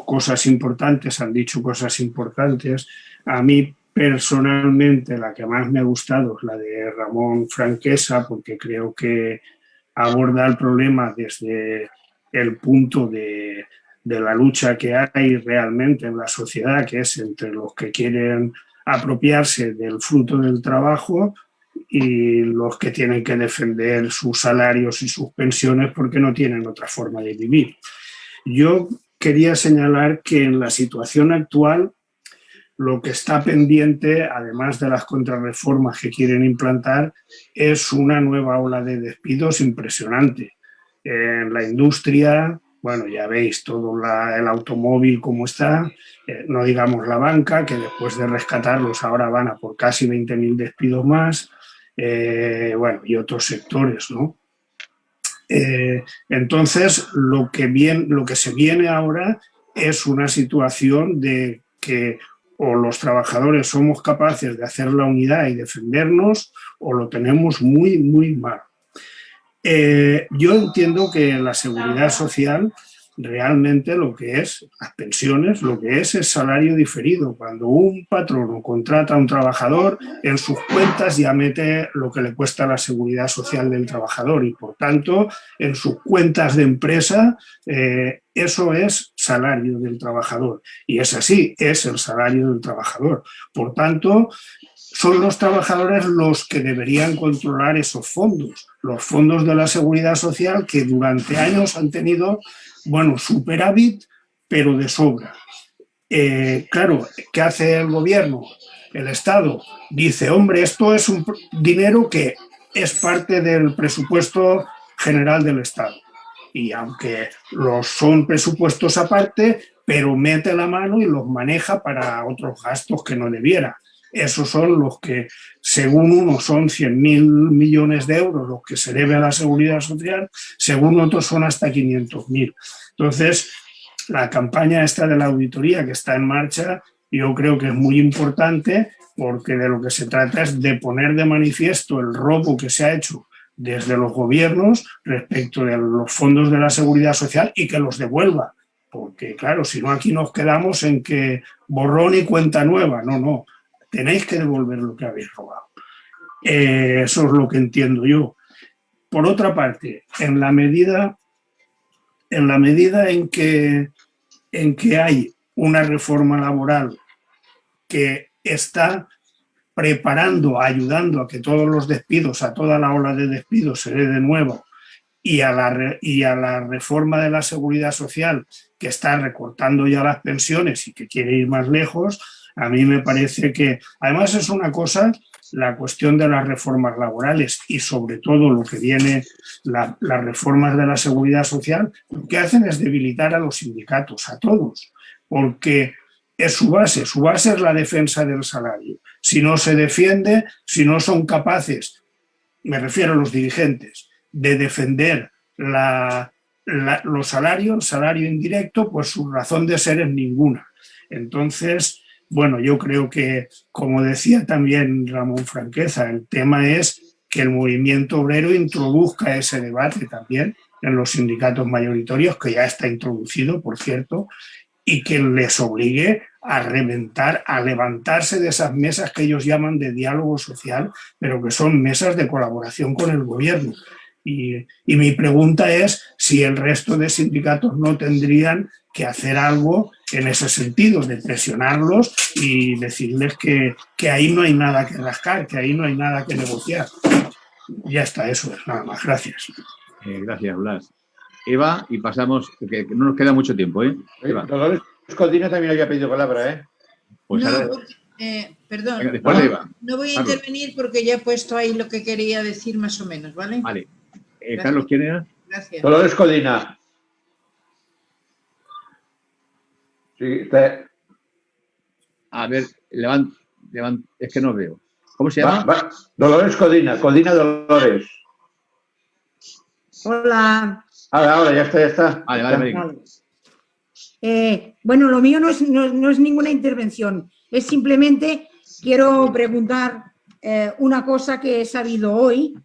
cosas importantes, han dicho cosas importantes. A mí personalmente la que más me ha gustado es la de Ramón Franquesa, porque creo que aborda el problema desde el punto de la lucha que hay realmente en la sociedad, que es entre los que quieren apropiarse del fruto del trabajo y los que tienen que defender sus salarios y sus pensiones porque no tienen otra forma de vivir. Yo quería señalar que en la situación actual lo que está pendiente, además de las contrarreformas que quieren implantar, es una nueva ola de despidos impresionante. En la industria, bueno, ya veis todo el automóvil cómo está, no digamos la banca, que después de rescatarlos ahora van a por casi 20.000 despidos más, bueno, y otros sectores, ¿no? Entonces, lo que se viene ahora es una situación de que o los trabajadores somos capaces de hacer la unidad y defendernos, o lo tenemos muy, muy mal. Yo entiendo que la seguridad social realmente lo que es, las pensiones, lo que es salario diferido. Cuando un patrono contrata a un trabajador, en sus cuentas ya mete lo que le cuesta la seguridad social del trabajador y, por tanto, en sus cuentas de empresa, eso es salario del trabajador. Y es así, es el salario del trabajador. Por tanto, son los trabajadores los que deberían controlar esos fondos, los fondos de la seguridad social, que durante años han tenido, bueno, superávit, pero de sobra. Claro, ¿qué hace el gobierno? El Estado dice, hombre, esto es un dinero que es parte del presupuesto general del Estado. Y aunque son presupuestos aparte, pero mete la mano y los maneja para otros gastos que no debiera. Esos son los que, según unos son 100.000 millones de euros los que se debe a la seguridad social, según otros son hasta 500.000. Entonces, la campaña esta de la auditoría que está en marcha, yo creo que es muy importante, porque de lo que se trata es de poner de manifiesto el robo que se ha hecho desde los gobiernos respecto de los fondos de la seguridad social y que los devuelva. Porque, claro, si no, aquí nos quedamos en que borrón y cuenta nueva. No. Tenéis que devolver lo que habéis robado. Eso es lo que entiendo yo. Por otra parte, en la medida en que hay una reforma laboral que está preparando, ayudando a que todos los despidos, a toda la ola de despidos se dé de nuevo, y a la reforma de la seguridad social, que está recortando ya las pensiones y que quiere ir más lejos, a mí me parece que, además es una cosa, la cuestión de las reformas laborales y sobre todo lo que viene, las reformas de la seguridad social, lo que hacen es debilitar a los sindicatos, a todos, porque es su base es la defensa del salario. Si no se defiende, si no son capaces, me refiero a los dirigentes, de defender los salarios, el salario indirecto, pues su razón de ser es ninguna. Entonces, bueno, yo creo que, como decía también Ramón Franqueza, el tema es que el movimiento obrero introduzca ese debate también en los sindicatos mayoritarios, que ya está introducido, por cierto, y que les obligue a reventar, a levantarse de esas mesas que ellos llaman de diálogo social, pero que son mesas de colaboración con el gobierno. Y mi pregunta es si el resto de sindicatos no tendrían que hacer algo en ese sentido, de presionarlos y decirles que ahí no hay nada que rascar, que ahí no hay nada que negociar. Ya está, eso es, nada más. Gracias. Gracias, Blas. Eva, y pasamos, que no nos queda mucho tiempo, ¿eh? Eva. Dolores Codina también había pedido palabra, ¿eh? Pues no, ahora, perdón. venga, después de Eva. No voy a Carlos. intervenir porque ya he puesto ahí lo que quería decir más o menos, ¿vale? Vale. Carlos, ¿quién era? Gracias. Dolores Codina. Sí, A ver, levant, es que no veo. ¿Cómo se llama? Dolores Codina, Codina Dolores. Hola. Ahora, ya está. Vale, venga. Bueno, lo mío no es ninguna intervención, es simplemente quiero preguntar una cosa que he sabido hoy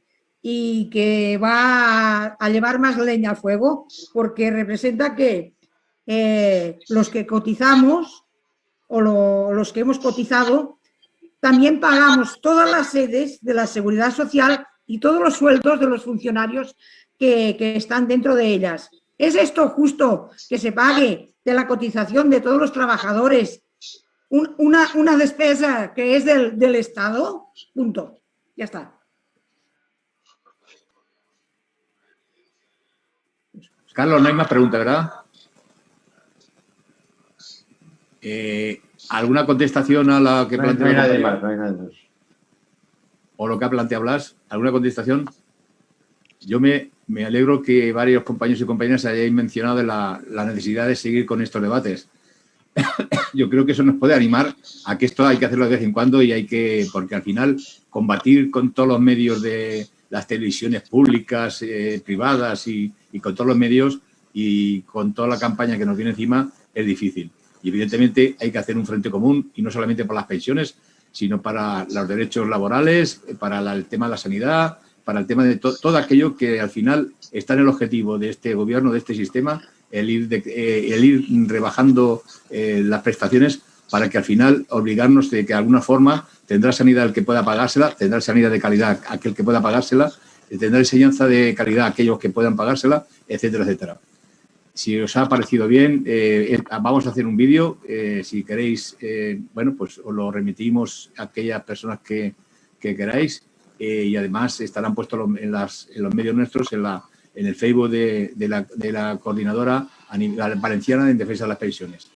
y que va a llevar más leña al fuego, porque representa que los que cotizamos o los que hemos cotizado también pagamos todas las sedes de la Seguridad Social y todos los sueldos de los funcionarios que están dentro de ellas. ¿Es esto justo que se pague de la cotización de todos los trabajadores una despesa que es del Estado? Punto. Ya está. Carlos, no hay más preguntas, ¿verdad? ¿Alguna contestación a la que plantea? No hay nadie más, no hay nadie más. ¿O lo que ha planteado Blas? ¿Alguna contestación? Yo me alegro que varios compañeros y compañeras hayáis mencionado la necesidad de seguir con estos debates. Yo creo que eso nos puede animar a que esto hay que hacerlo de vez en cuando y hay que, porque al final combatir con todos los medios de las televisiones públicas, privadas y con todos los medios y con toda la campaña que nos viene encima es difícil. Y evidentemente hay que hacer un frente común y no solamente por las pensiones, sino para los derechos laborales, para el tema de la sanidad, para el tema de todo aquello que al final está en el objetivo de este gobierno, de este sistema, el ir rebajando las prestaciones para que al final obligarnos de que de alguna forma tendrá sanidad el que pueda pagársela, tendrá sanidad de calidad aquel que pueda pagársela, tendrá enseñanza de calidad aquellos que puedan pagársela, etcétera, etcétera. Si os ha parecido bien, vamos a hacer un vídeo. Si queréis, bueno, pues os lo remitimos a aquellas personas que queráis y además estarán puestos en los medios nuestros, en el Facebook de la coordinadora valenciana en defensa de las pensiones.